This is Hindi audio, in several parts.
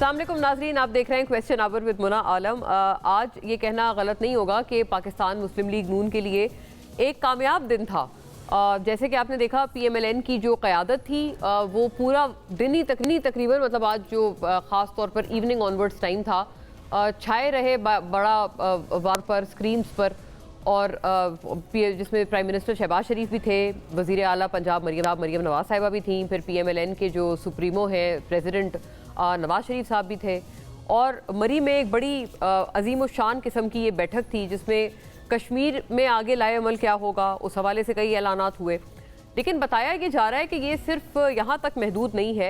अस्सलाम वालेकुम नाज़रीन, आप देख रहे हैं क्वेश्चन आवर विद मुना आलम। आज ये कहना गलत नहीं होगा कि पाकिस्तान मुस्लिम लीग नून के लिए एक कामयाब दिन था। जैसे कि आपने देखा PMLN की जो क़यादत थी वो पूरा दिन ही तकरीबन मतलब आज जो ख़ास तौर पर इवनिंग ऑनवर्ड्स टाइम था छाए रहे बड़ा वार पर स्क्रीन्स पर, और जिसमें प्राइम मिनिस्टर शहबाज शरीफ भी थे, वज़ीर आला पंजाब मरीम नवाज़ साहिबा भी थी, फिर PMLN के जो सुप्रीमो हैं प्रेसिडेंट नवाज़ शरीफ साहब भी थे। और मरी में एक बड़ी अजीम व शान किस्म की ये बैठक थी जिसमें कश्मीर में आगे लाए अमल क्या होगा उस हवाले से कई ऐलानात हुए। लेकिन बताया ये जा रहा है कि ये सिर्फ यहाँ तक महदूद नहीं है,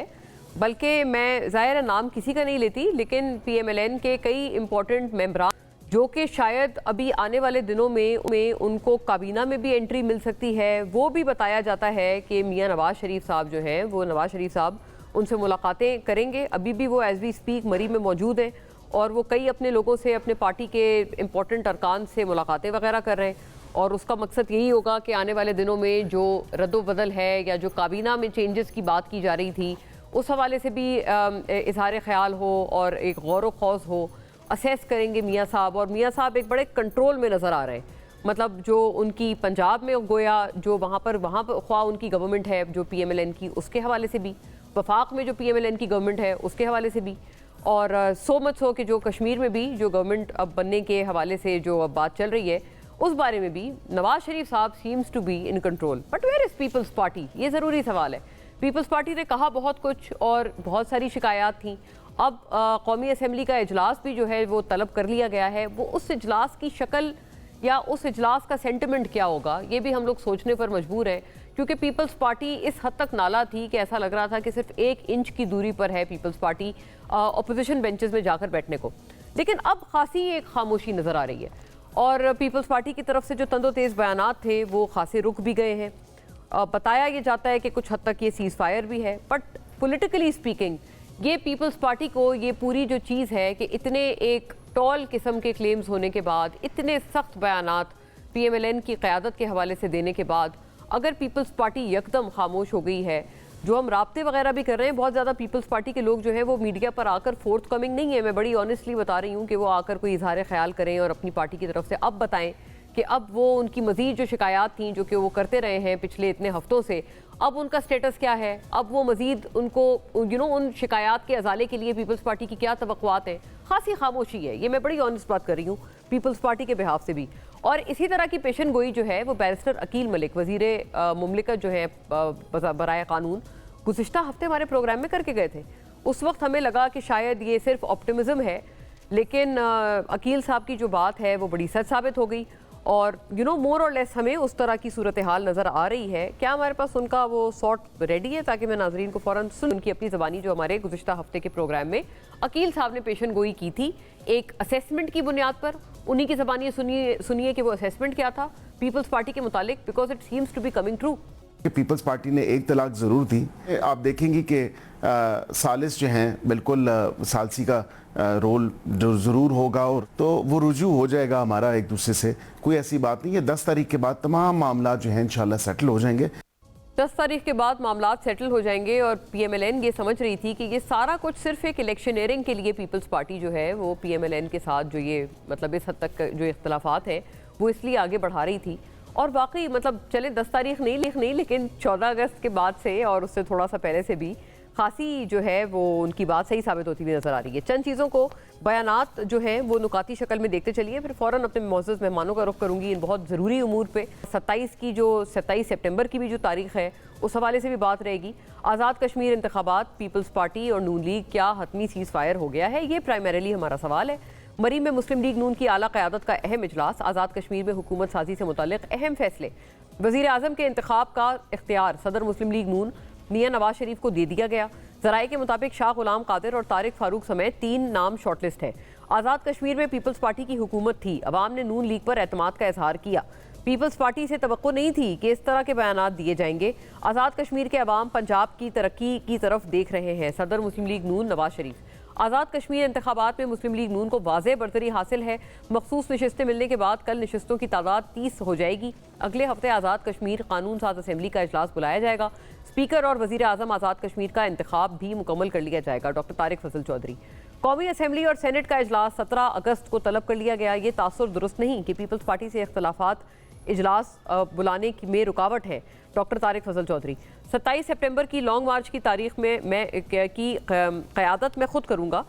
बल्कि मैं ज़ाहिर नाम किसी का नहीं लेती, लेकिन PMLN के कई इम्पोर्टेंट मेंबरान जो कि शायद अभी आने वाले दिनों में उनको काबीना में भी एंट्री मिल सकती है, वो भी बताया जाता है कि मियाँ नवाज़ शरीफ साहब जो हैं वो नवाज़ शरीफ साहब उनसे मुलाकातें करेंगे। अभी भी वो एज वी स्पीक मरी में मौजूद हैं और वो कई अपने लोगों से, अपने पार्टी के इम्पोर्टेंट अरकान से मुलाकातें वगैरह कर रहे हैं। और उसका मकसद यही होगा कि आने वाले दिनों में जो रद्द-ओ-बदल है या जो काबीना में चेंजेस की बात की जा रही थी उस हवाले से भी इज़हार ख्याल हो और एक गौर व खौज़ हो। असेस करेंगे मियाँ साहब, और मियाँ साहब एक बड़े कंट्रोल में नज़र आ रहे हैं। मतलब जो उनकी पंजाब में गोया जो वहाँ पर ख्वाह उनकी गवर्नमेंट है जो PMLN की, उसके हवाले से भी, वफाक में जो PMLN की गवर्नमेंट है उसके हवाले से भी, और सो मच हो कि जो कश्मीर में भी जो गवर्नमेंट अब बनने के हवाले से जो अब बात चल रही है उस बारे में भी नवाज शरीफ साहब seems to be in control. But where is People's Party, ये ज़रूरी सवाल है। पीपल्स पार्टी ने कहा बहुत कुछ और बहुत सारी शिकायत थी। अब कौमी असम्बली का इजलास भी जो है वो तलब कर लिया गया है। वो उस इजलास की शक्ल या उस इजलास का सेंटिमेंट क्या होगा ये भी हम लोग सोचने पर मजबूर हैं, क्योंकि पीपल्स पार्टी इस हद तक नाला थी कि ऐसा लग रहा था कि सिर्फ 1 इंच की दूरी पर है पीपल्स पार्टी अपोजिशन बेंचेस में जाकर बैठने को। लेकिन अब खासी एक खामोशी नज़र आ रही है और पीपल्स पार्टी की तरफ से जो तंदो तेज़ बयानात थे वो खासे रुक भी गए हैं। बताया ये जाता है कि कुछ हद तक ये सीज़ फायर भी है, बट पॉलिटिकली स्पीकिंग ये पीपल्स पार्टी को ये पूरी जो चीज़ है कि इतने एक टॉल किस्म के क्लेम्स होने के बाद, इतने सख्त बयानात PMLN की क़यादत के हवाले से देने के बाद, अगर पीपल्स पार्टी यकदम खामोश हो गई है, जो हम राब्ते वगैरह भी कर रहे हैं, बहुत ज़्यादा पीपल्स पार्टी के लोग जो हैं वो मीडिया पर आकर फोर्थ कमिंग नहीं है। मैं बड़ी ऑनेस्टली बता रही हूँ कि वो आकर कोई इजहार ख्याल करें और अपनी पार्टी की तरफ से अब बताएं कि अब वो उनकी मज़ीद जो शिकायत थी जो कि वो करते रहे हैं पिछले इतने हफ्तों से, अब उनका स्टेटस क्या है, अब वो मज़ीद उनको उन शिकायत के अजाले के लिए पीपल्स पार्टी की क्या तवक्कुआत हैं। खासी खामोशी है, ये मैं बड़ी ऑनेस्ट बात कर रही हूँ पीपल्स पार्टी के बिहाफ से भी। और इसी तरह की पेशन गोई जो है वो बैरिस्टर अकील मलिक वज़ीर मुमलिकत जो है बराए कानून गुज़िश्ता हफ्ते हमारे प्रोग्राम में करके गए थे। उस वक्त हमें लगा कि शायद ये सिर्फ ऑप्टिमिज़म है, लेकिन अकील साहब की जो बात है वो बड़ी सच साबित हो गई और मोर और लेस हमें उस तरह की सूरत हाल नज़र आ रही है। क्या हमारे पास उनका वो सॉर्ट रेडी है ताकि मैं नाजरीन को फ़ौरन सुन उनकी अपनी ज़बानी जो हमारे गुज़िश्ता हफ्ते के प्रोग्राम में अकील साहब ने पेशन गोई की थी एक असेसमेंट की बुनियाद पर, उन्हीं की ज़बानी सुनिए कि वो असेसमेंट क्या था पीपल्स पार्टी के मुतालिक, because it seems to be coming true. People's Party ने एक तलाक ज़रूर दी। आप देखेंगे कि सालिस जो हैं बिल्कुल सालसी का रोल ज़रूर होगा और तो वो रुजू हो जाएगा हमारा एक दूसरे से, कोई ऐसी बात नहीं है। 10 तारीख के बाद तमाम मामला जो हैं इंशाल्लाह सेटल हो जाएंगे। 10 तारीख के बाद मामला सेटल हो जाएंगे और PMLN ये समझ रही थी कि ये सारा कुछ सिर्फ एक इलेक्शनियरिंग के लिए पीपल्स पार्टी जो है वो PMLN के साथ जो ये मतलब इस हद तक जो इख्तलाफात हैं वो इसलिए आगे बढ़ा रही थी। और वाकई मतलब चले 10 तारीख नहीं लेकिन 14 अगस्त के बाद से और उससे थोड़ा सा पहले से भी खासी जो है वो उनकी बात सही साबित होती हुई नज़र आ रही है। चंद चीज़ों को बयानात जो हैं वो नुकाती शक्ल में देखते चलिए, फिर फ़ौरन अपने मोअज़्ज़ज़ मेहमानों का रुख करूँगी इन बहुत ज़रूरी उमूर पे। 27 सितंबर की भी जो तारीख़ है उस हवाले से भी बात रहेगी। आज़ाद कश्मीर इंतखाबात, पीपल्स पार्टी और नून लीग क्या हतमी सीज़ फायर हो गया है, ये प्राइमरीली हमारा सवाल है। मरी में मुस्लिम लीग नून की आला क़यादत का अहम इजलास, आज़ाद कश्मीर में हुकूमत साजी से मुताल्लिक़ अहम फैसले, वज़ीर आज़म के इंतखाब का इख्तियार सदर मुस्लिम लीग नून मियाँ नवाज शरीफ को दे दिया गया। ज़राए के मुताबिक शाह गुलाम कादिर और तारिक फारूक समेत 3 नाम शॉर्टलिस्ट है। आज़ाद कश्मीर में पीपल्स पार्टी की हुकूमत थी, अवाम ने नून लीग पर एतमाद का इजहार किया। पीपल्स पार्टी से तवक्को नहीं थी कि इस तरह के बयानात दिए जाएंगे। आज़ाद कश्मीर के अवाम पंजाब की तरक्की की तरफ देख रहे हैं, सदर मुस्लिम लीग नून नवाज शरीफ। आज़ाद कश्मीर इंतखाबात में मुस्लिम लीग नून को वाज़ेह बरतरी हासिल है। मखसूस नशस्तें मिलने के बाद कल नशस्तों की तादाद 30 हो जाएगी। अगले हफ्ते आज़ाद कश्मीर कानून साज असम्बली का इजलास बुलाया जाएगा। स्पीकर और वज़ीर आज़म आज़ाद कश्मीर का इंतखाब भी मुकम्मल कर लिया जाएगा। डॉक्टर तारिक फजल चौधरी कौमी असम्बली और सेनेट का इजलास 17 अगस्त को तलब कर लिया गया। ये तासुर दुरुस्त नहीं कि पीपल्स पार्टी से इख्तलाफात इजलास बुलाने में रुकावट है। डॉक्टर तारिक फजल चौधरी 27 सितंबर की लॉन्ग मार्च की तारीख में मैं की क़यादत मैं खुद करूँगा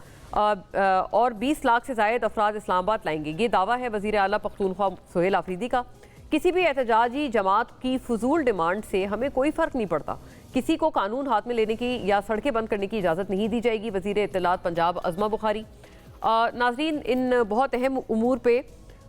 और 20 लाख से ज़ायद अफराद इस्लामाबाद लाएंगे। ये दावा है वज़ीर आला पख्तूनख्वा सुहेल आफरीदी का। किसी भी एहतजाजी जमात की फजूल डिमांड से हमें कोई फ़र्क नहीं पड़ता। किसी को कानून हाथ में लेने की या सड़कें बंद करने की इजाज़त नहीं दी जाएगी। वज़ीर इत्तलात पंजाब अज़मा बुखारी। नाज़रीन, इन बहुत अहम उमूर पे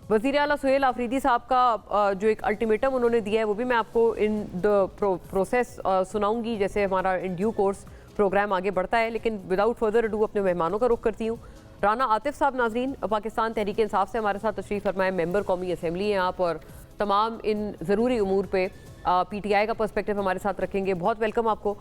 वज़ीर आला सुहेल आफरीदी साहब का जो एक अल्टीमेटम उन्होंने दिया है वो भी मैं आपको इन द प्रोसेस सुनाऊंगी जैसे हमारा इन ड्यू कोर्स प्रोग्राम आगे बढ़ता है। लेकिन विदाउट फर्दर अडू अपने मेहमानों का रुख करती हूँ। राना आतिफ साहब नाज़रीन पाकिस्तान तहरीक इंसाफ से हमारे साथ तशरीफ़ फरमाए, मेंबर कौमी असम्बली हैं आप और तमाम इन ज़रूरी उमूर पे PTI का पर्सपेक्टिव हमारे साथ रखेंगे। बहुत वेलकम आपको।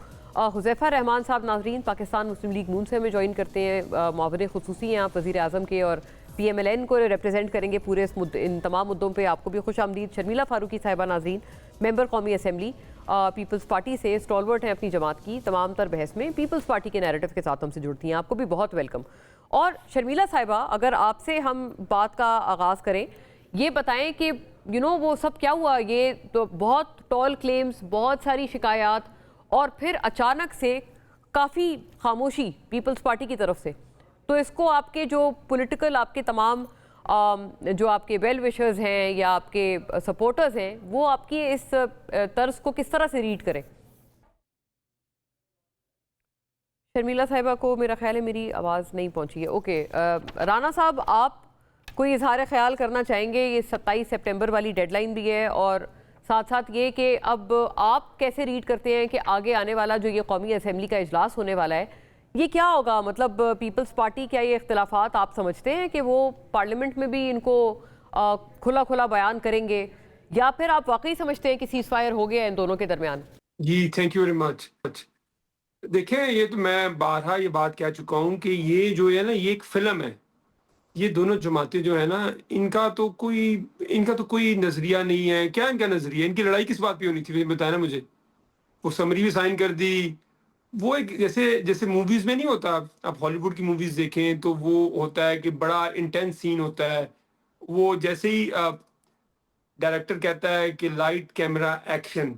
हुज़ैफ़ा रहमान साहब नाज़रीन पाकिस्तान मुस्लिम लीग नून से हमें ज्वाइन करते हैं, मुआविन खुसूसी हैं आप वज़ीर आज़म के और PMLN को रिप्रेजेंट करेंगे पूरे इन तमाम मुद्दों पे। आपको भी खुश आमदीद। शर्मिला फारूकी साहिबा नाज़रीन मेंबर कौमी असम्बली पीपल्स पार्टी से, स्टॉलवर्ट हैं अपनी जमात की, तमाम तर बहस में पीपल्स पार्टी के नैरेटिव के साथ हमसे जुड़ती हैं। आपको भी बहुत वेलकम। और शर्मिला साहिबा, अगर आपसे हम बात का आगाज़ करें, ये बताएं कि वो सब क्या हुआ? ये तो बहुत टॉल क्लेम्स, बहुत सारी शिकायत और फिर अचानक से काफ़ी खामोशी पीपल्स पार्टी की तरफ से। तो इसको आपके जो पॉलिटिकल आपके तमाम जो आपके वेल विशर्स हैं या आपके सपोर्टर्स हैं वो आपकी इस तर्ज को किस तरह से रीड करें? शर्मिला साहिबा को मेरा ख्याल है मेरी आवाज़ नहीं पहुंची है। ओके, राना साहब आप कोई इजहार ख्याल करना चाहेंगे? ये 27 सितंबर वाली डेडलाइन भी है और साथ साथ ये कि अब आप कैसे रीड करते हैं कि आगे आने वाला जो ये कौमी असम्बली का इजलास होने वाला है ये क्या होगा? मतलब पीपल्स पार्टी क्या ये इख्तलाफात आप समझते हैं कि वो पार्लियामेंट में भी इनको खुला खुला बयान करेंगे या फिर आप वाकई समझते हैं कि सीज फायर हो गया इन दोनों के दरमियान? जी, थैंक यू वेरी मच। देखें, ये तो मैं बारहा ये बात कह चुका हूँ कि ये जो है ना, ये एक फिल्म है। ये दोनों जमातें जो है ना, इनका तो कोई नजरिया नहीं है। क्या इनका नजरिया? इनकी लड़ाई किस बात पे होनी थी बताया ना मुझे। वो समरी भी साइन कर दी। वो एक जैसे मूवीज में नहीं होता, आप हॉलीवुड की मूवीज देखें तो वो होता है कि बड़ा इंटेंस सीन होता है। वो जैसे ही डायरेक्टर कहता है कि लाइट कैमरा एक्शन,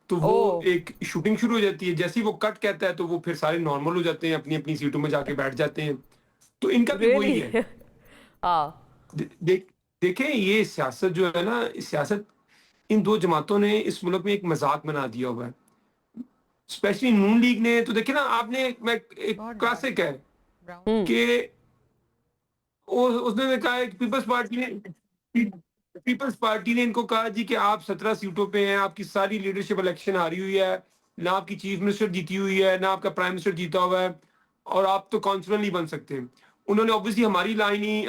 तो वो एक शूटिंग शुरू हो जाती है। जैसे ही वो कट कहता है तो वो फिर सारे नॉर्मल हो जाते हैं, अपनी अपनी सीटों में जाके बैठ जाते हैं। तो इनका भी वही है। देखें, ये सियासत जो है ना, सियासत इन दो जमातों ने इस मुल्क में एक मजाक बना दिया हुआ है। स्पेशली नून लीग ने तो देखे ना आपने, एक क्लासिक है कि उसने कहा है कि पीपल्स पार्टी ने इनको कहा जी कि आप 17 सीटों पे हैं, आपकी सारी लीडरशिप इलेक्शन हारी हुई है, ना आपकी चीफ मिनिस्टर जीती हुई है, ना आपका प्राइम मिनिस्टर जीता हुआ है और आप तो काउंसिलर नहीं बन सकते। उन्होंने ऑब्वियसली हमारी लाइन ही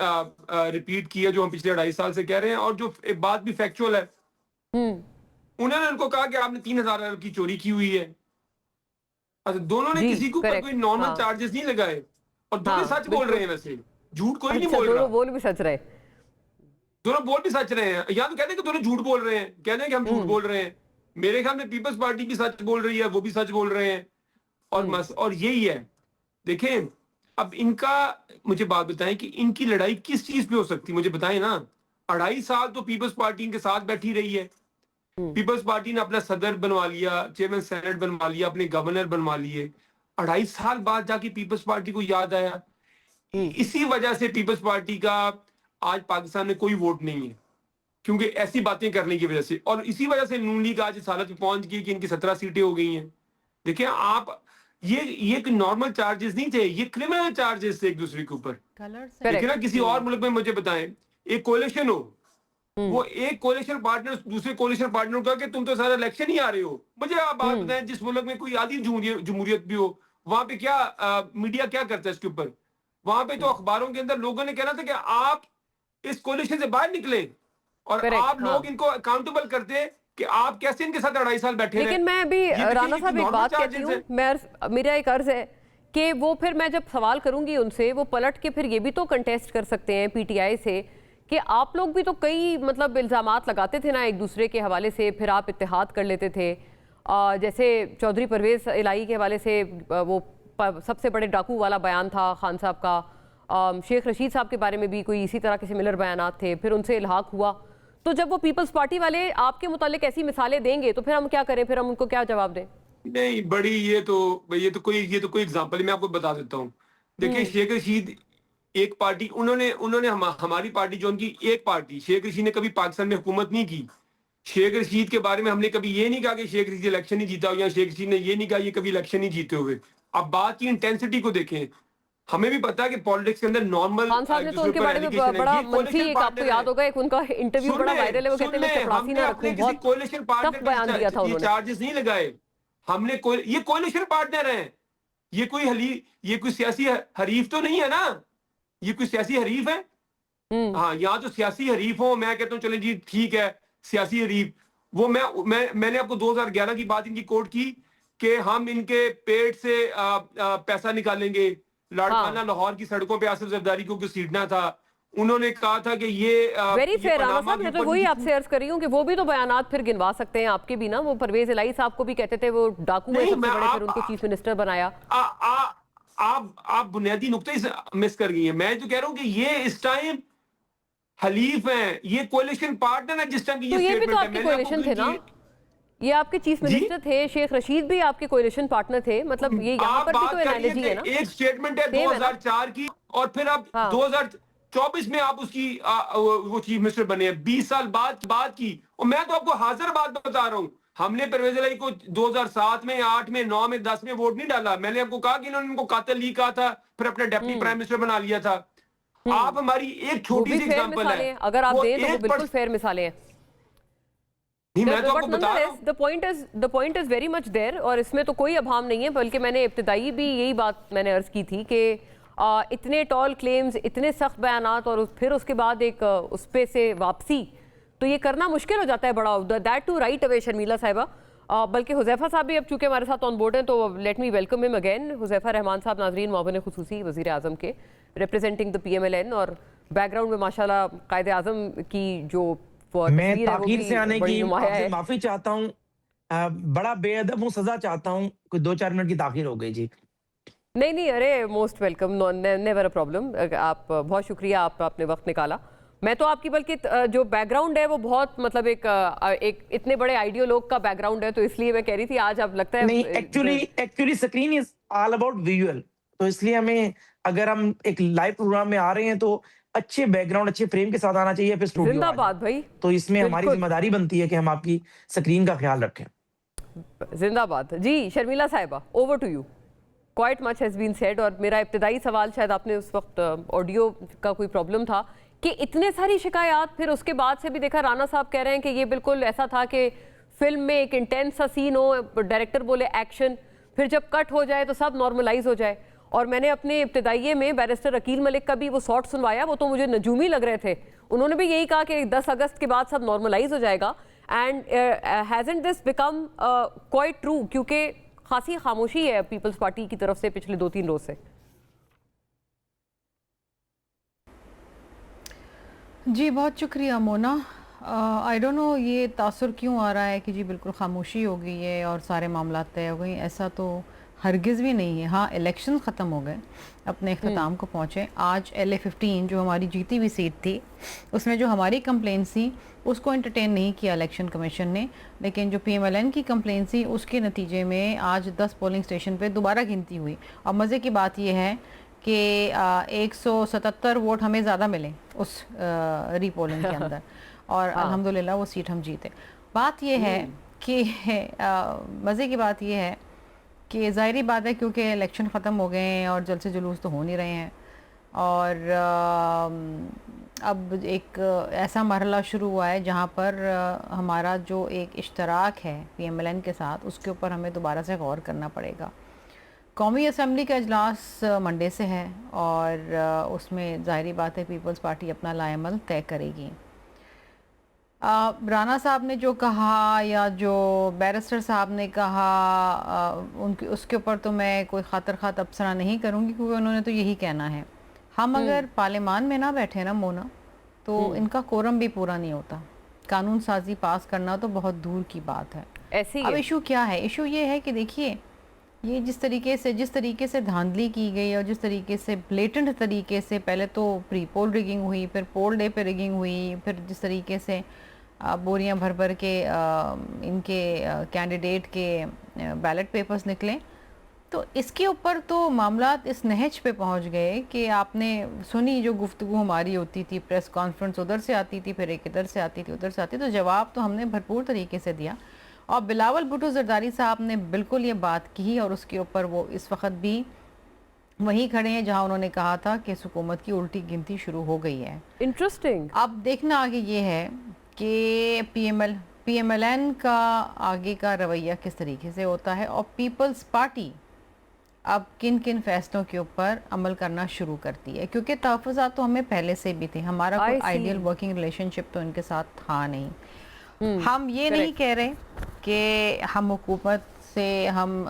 रिपीट की है जो हम पिछले 2.5 साल से कह रहे हैं और जो एक बात भी फैक्चुअल है। उन्होंने उनको कहा कि आपने 3,000 अरब की चोरी की हुई है। अच्छा, दोनों ने किसी के ऊपर कोई नॉर्मल चार्जेस नहीं लगाए और दोनों सच बोल रहे हैं। वैसे झूठ कोई नहीं बोल रहा। दोनों बोल भी सच रहे हैं। दोनों बोल भी सच रहे हैं। या तो कहते हैं कि दोनों झूठ बोल रहे हैं, कहते हैं कि हम झूठ बोल रहे हैं। मेरे ख्याल में पीपल्स पार्टी भी सच बोल रही है, वो भी सच बोल रहे हैं और यही है। देखें, अब इनका मुझे बात बताएं कि इनकी लड़ाई किस चीज पे हो सकती है, मुझे बताएं ना। 2.5 साल तो पीपल्स पार्टी इनके साथ बैठी रही है। पीपल्स पार्टी ने अपना सदर बनवा लिया, चेयरमैन सेनेट बनवा लिया, अपने गवर्नर बनवा लिए। 2.5 साल बाद जाके पीपल्स पार्टी को याद आया। इसी वजह से पीपल्स पार्टी का आज पाकिस्तान में कोई वोट नहीं है, क्योंकि ऐसी बातें करने की वजह से। और इसी वजह से नून लीग आज इस हालत में पहुंच गई कि इनकी 17 सीटें हो गई हैं। देखिए आप, ये नॉर्मल चार्जेस नहीं थे, ये क्रिमिनल चार्जेस थे एक दूसरे के ऊपर। देखिए ना, किसी और मुल्क में मुझे बताएं, एक कोalition हो, वो एक कोalition पार्टनर दूसरे कोalition पार्टनर को कहा कि तुम तो सारा इलेक्शन ही आ रहे हो। मुझे आप बात बताएं, जिस मुल्क में कोई आधी जमहूरियत भी हो, वहां पे क्या मीडिया क्या करता है इसके ऊपर? वहां पे तो अखबारों के अंदर लोगों ने कहना था कि आप इस कोalition से बाहर निकले और आप लोग इनको अकाउंटेबल करते कि आप कैसे इनके साथ 2.5 साल बैठे। लेकिन मैं अभी राना साहब एक बात कहती हूँ, मेरा एक अर्ज है कि वो फिर मैं जब सवाल करूंगी उनसे, वो पलट के फिर ये भी तो कंटेस्ट कर सकते हैं PTI से कि आप लोग भी तो कई मतलब इल्ज़ामात लगाते थे ना एक दूसरे के हवाले से, फिर आप इत्तेहाद कर लेते थे। जैसे चौधरी परवेज़ इलाही के हवाले से वो सबसे बड़े डाकू वाला बयान था खान साहब का, शेख रशीद साहब के बारे में भी कोई इसी तरह के सिमिलर बयानात थे, फिर उनसे इल्हाक हुआ। तो जब वो पीपल्स पार्टी वाले आपके मुतालिक ऐसी मिसालें देंगे तो फिर हम क्या करें, फिर हम उनको क्या जवाब दें? नहीं बड़ी, ये तो कोई एग्जांपल मैं आपको बता देता हूँ। देखिए शेख रशीद एक पार्टी, उन्होंने हमारी पार्टी जो उनकी एक पार्टी, शेख रशीद ने कभी पाकिस्तान में हुकूमत नहीं की। शेख रशीद के बारे में हमने कभी ये नहीं कहा कि शेख रशीद इलेक्शन नहीं जीता, या शेख रशीद ने ये नहीं कहा ये कभी इलेक्शन नहीं जीते हुए। अब बात की इंटेंसिटी को देखें, हमें भी पता है कि पॉलिटिक्स के अंदर नॉर्मल खान साहब ने तो उनके बारे में बड़ा मंफी, एक आपको याद होगा, एक उनका इंटरव्यू बड़ा वायरल है, वो कहते हैं मैं चपरासी ना रखूं, बहुत कोalition सख्त पार्टनर बयान दिया था उन्होंने। चार्जेस नहीं लगाए हमने, ये कोalition पार्टनर हैं, ये कोई सियासी हरीफ तो नहीं है ना, ये कोई सियासी हरीफ है? हाँ, यहाँ तो सियासी हरीफ हो, मैं कहता हूँ चले जी ठीक है सियासी हरीफ, वो मैंने आपको 2011 की बात इनकी कोट की कि हम इनके पेट से पैसा निकालेंगे, लाड़काना लाहौर की सड़कों पे आसिफ जरदारी को घसीटना था। उन्होंने कहा था कि ये वेरी फेयर राना साहब, मैं तो वही आपसे अर्ज कर रही हूँ कि वो भी तो बयानात फिर गिनवा सकते हैं आपके भी ना। वो परवेज इलाही साहब को भी कहते थे वो डाकू है सबसे बड़े, फिर उनको चीफ मिनिस्टर बनाया। आप बुनियादी नुक्ते मिस कर गई हैं। मैं जो कह रहा हूँ कि ये इस टाइम हलीफ हैं, ये कोalition पार्टनर है जिस टाइम की तो ये भी तो statement आपके है। मैंने कोalition आपको थे ना, ये आपके चीफ मिनिस्टर थे, शेख रशीद भी आपके कोalition पार्टनर थे, मतलब ये यहाँ पर भी तो एनालॉजी है ना। एक स्टेटमेंट है 2004 की, और फिर आप 2024 में आप उसकी वो चीफ मिनिस्टर बने हैं, 20 साल बाद की। और मैं तो आपको हाजिर बात बता रहा हूँ, हमने परवेज इलाही को 2007 में, 8 में, 9 में, 10 में वोट नहीं डाला। मैंने आपको कहा कि इन्होंने इनको कातिल ली कहा था, फिर अपने डेप्टी प्राइम मिनिस्टर बना लिया था। आप हमारी एक छोटी सी एग्जांपल है, अगर आप दें तो वो बिल्कुल फेयर मिसालें हैं। मैं तो आपको बता रहा हूं, the point is very much there, और इसमें तो कोई अभाम नहीं है। बल्कि मैंने इब्तिदाई भी यही बात मैंने अर्ज की थी कि इतने टॉल क्लेम्स, इतने सख्त बयानात, और फिर उसके बाद एक उस पे से वापसी, तो ये करना मुश्किल हो जाता है बड़ा, that to right away Sharmila साहिबा। बल्कि हुज़ैफा साहब भी अब चूंकि हमारे साथ ऑन बोर्ड हैं, तो let me welcome him again. Huzaifa Rahman साहब, नाज़रीन, मुआविन खुसूसी वज़ीर आज़म के, रिप्रेजेंटिंग द PMLN, और बैकग्राउंड में माशाल्लाह कायदे आज़म की जो मैं ताखीर से आने की माफी चाहता हूँ, बड़ा बेअदब हूँ, सजा चाहता हूँ, कोई 2-4 मिनट की ताखीर हो गई जी। नहीं, अरे most welcome, never a problem. आप बहुत शुक्रिया, आपने वक्त निकाला। मैं तो आपकी बल्कि जो बैकग्राउंड है वो बहुत, मतलब एक इतने बड़े आइडियोलॉग का बैकग्राउंड है, तो इसलिए मैं कह रही थी आज आप लगता है नहीं, actually screen is all about visual, तो इसलिए हमें, अगर हम एक लाइव प्रोग्राम में आ रहे हैं तो अच्छे बैकग्राउंड, अच्छे फ्रेम के साथ आना चाहिए, फिर स्टूडियो जिंदाबाद भाई, तो इसमें हमारी जिम्मेदारी बनती है कि हम आपकी स्क्रीन का ख्याल रखें। जिंदाबाद जी। शर्मिला साहिबा, over to you. Quite much has been said, और मेरा इब्तिदाई सवाल, शायद आपने उस वक्त ऑडियो का कोई प्रॉब्लम था, कि इतने सारी शिकायत, फिर उसके बाद से भी देखा राना साहब कह रहे हैं कि ये बिल्कुल ऐसा था कि फिल्म में एक इंटेंस सा सीन हो, डायरेक्टर बोले एक्शन, फिर जब कट हो जाए तो सब नॉर्मलाइज हो जाए। और मैंने अपने इब्तिदाइये में बैरिस्टर अकील मलिक का भी वो शॉट सुनवाया, वो तो मुझे नजूमी लग रहे थे। उन्होंने भी यही कहा कि 10 अगस्त के बाद सब नॉर्मलाइज हो जाएगा। And hasn't this become quite true, क्योंकि खासी खामोशी है पीपल्स पार्टी की तरफ से पिछले 2-3 रोज से। जी बहुत शुक्रिया मोना। आई डोंट नो ये तासुर क्यों आ रहा है कि जी बिल्कुल खामोशी हो गई है और सारे मामला तय हो गए, ऐसा तो हरगिज़ भी नहीं है। हाँ, इलेक्शन ख़त्म हो गए, अपने अख्ताम को पहुँचे। आज LA-15 जो हमारी जीती हुई सीट थी, उसमें जो हमारी कंप्लेंट्स थी उसको एंटरटेन नहीं किया इलेक्शन कमीशन ने, लेकिन जो PMLN की कंप्लेंट्स थी उसके नतीजे में आज 10 पोलिंग स्टेशन पे दोबारा गिनती हुई। और मज़े की बात यह है कि 177 वोट हमें ज़्यादा मिले उस रीपोलिंग के अंदर, और अल्हम्दुलिल्लाह वो सीट हम जीते। बात यह है कि मज़े की बात यह है कि ज़ाहिरी बात है, क्योंकि इलेक्शन ख़त्म हो गए हैं और जलसे जुलूस तो हो नहीं रहे हैं, और अब एक ऐसा मरहला शुरू हुआ है जहाँ पर हमारा जो एक इश्तराक है PMLN के साथ, उसके ऊपर हमें दोबारा से गौर करना पड़ेगा। कौमी असम्बली का इजलास मंडे से है, और उसमें ज़ाहिरी बात है पीपल्स पार्टी अपना लाएमल तय करेगी। राना साहब ने जो कहा या जो बैरिस्टर साहब ने कहा, उनके उसके ऊपर तो मैं कोई खातर खा तबसरा नहीं करूँगी, क्योंकि उन्होंने तो यही कहना है। हम अगर पार्लियामान में ना बैठे ना मोना, तो इनका कोरम भी पूरा नहीं होता। कानून साजी पास करना तो बहुत दूर की बात है। ऐसी अब इशू क्या है? इशू ये है कि देखिए, ये जिस तरीके से धांधली की गई और जिस तरीके से ब्लेटेंट तरीके से पहले तो प्री पोल रिगिंग हुई, फिर पोल डे पे रिगिंग हुई, फिर जिस तरीके से बोरियां भर भर के इनके कैंडिडेट के बैलेट पेपर्स निकले, तो इसके ऊपर तो मामला इस नहज पे पहुंच गए कि आपने सुनी जो गुफ्तगू हमारी होती थी, प्रेस कॉन्फ्रेंस उधर से आती थी, फिर एक इधर से आती थी, उधर से आती, तो जवाब तो हमने भरपूर तरीके से दिया। और बिलावल भुट्टो जरदारी साहब ने बिल्कुल ये बात की और उसके ऊपर वो इस वक्त भी वहीं खड़े हैं जहां उन्होंने कहा था कि हुकूमत की उल्टी गिनती शुरू हो गई है। इंटरेस्टिंग। अब देखना आगे ये है कि PMLN का आगे का रवैया किस तरीके से होता है और पीपल्स पार्टी अब किन किन फैसलों के ऊपर अमल करना शुरू करती है, क्योंकि तहफ़्फ़ुज़ात तो हमें पहले से भी थे, हमारा कोई आइडियल वर्किंग रिलेशनशिप तो इनके साथ था नहीं। हम ये नहीं कह रहे कि हम हुकूमत से हम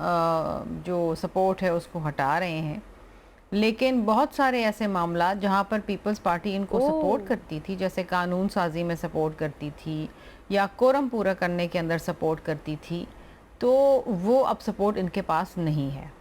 जो सपोर्ट है उसको हटा रहे हैं, लेकिन बहुत सारे ऐसे मामला जहाँ पर पीपल्स पार्टी इनको सपोर्ट करती थी, जैसे कानून साजी में सपोर्ट करती थी या कोरम पूरा करने के अंदर सपोर्ट करती थी, तो वो अब सपोर्ट इनके पास नहीं है।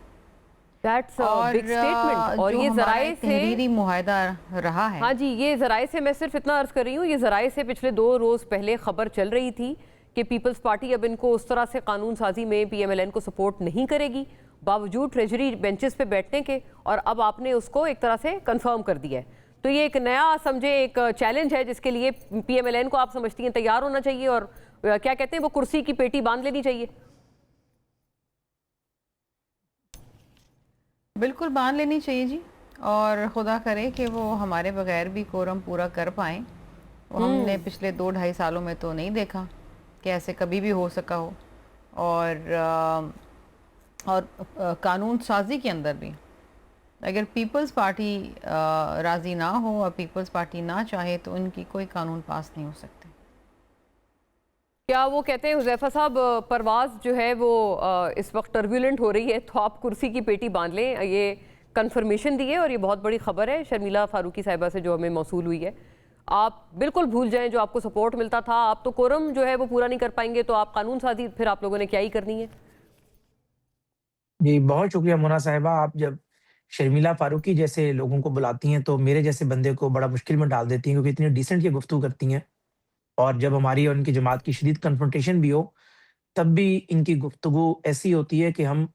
और बिग स्टेटमेंट। और ये ज़राए से तहरीरी मुआहदा रहा है। हाँ जी, ये ज़राए से मैं सिर्फ इतना अर्ज कर रही हूँ, ये ज़राए से पिछले 2 रोज़ पहले खबर चल रही थी कि पीपल्स पार्टी अब इनको उस तरह से कानून साजी में PMLN को सपोर्ट नहीं करेगी, बावजूद ट्रेजरी बेंचेस पे बैठने के, और अब आपने उसको एक तरह से कंफर्म कर दिया है। तो ये एक नया समझे एक चैलेंज है जिसके लिए PMLN को आप समझती हैं तैयार होना चाहिए और क्या कहते हैं वो कुर्सी की पेटी बांध लेनी चाहिए। बिल्कुल बांध लेनी चाहिए जी, और खुदा करे कि वो हमारे बगैर भी कोरम पूरा कर पाएँ। हमने पिछले 2-2.5 सालों में तो नहीं देखा कि ऐसे कभी भी हो सका हो। और कानून साजी के अंदर भी अगर पीपल्स पार्टी राज़ी ना हो और पीपल्स पार्टी ना चाहे तो इनकी कोई कानून पास नहीं हो सकते। क्या वो कहते हैं हुज़ैफा साहब, परवाज़ जो है वो इस वक्त टर्बुलेंट हो रही है, तो आप कुर्सी की पेटी बांध लें, ये कंफर्मेशन दी है और ये बहुत बड़ी खबर है शर्मिला फारूकी साहिबा से जो हमें मौसूल हुई है। आप बिल्कुल भूल जाएं जो आपको सपोर्ट मिलता था, आप तो कोरम जो है वो पूरा नहीं कर पाएंगे, तो आप कानून साजी फिर आप लोगों ने क्या ही करनी है। जी, बहुत शुक्रिया मोना साहिबा। आप जब शर्मिला फारूकी जैसे लोगों को बुलाती हैं तो मेरे जैसे बंदे को बड़ा मुश्किल में डाल देती हैं, क्योंकि इतनी डिसेंट ये गुफ्तगू करती हैं, और जब हमारी और इनकी जमात की शदीद कन्फ्रंटेशन भी हो तब भी इनकी गुफ्तगू ऐसी होती है कि हम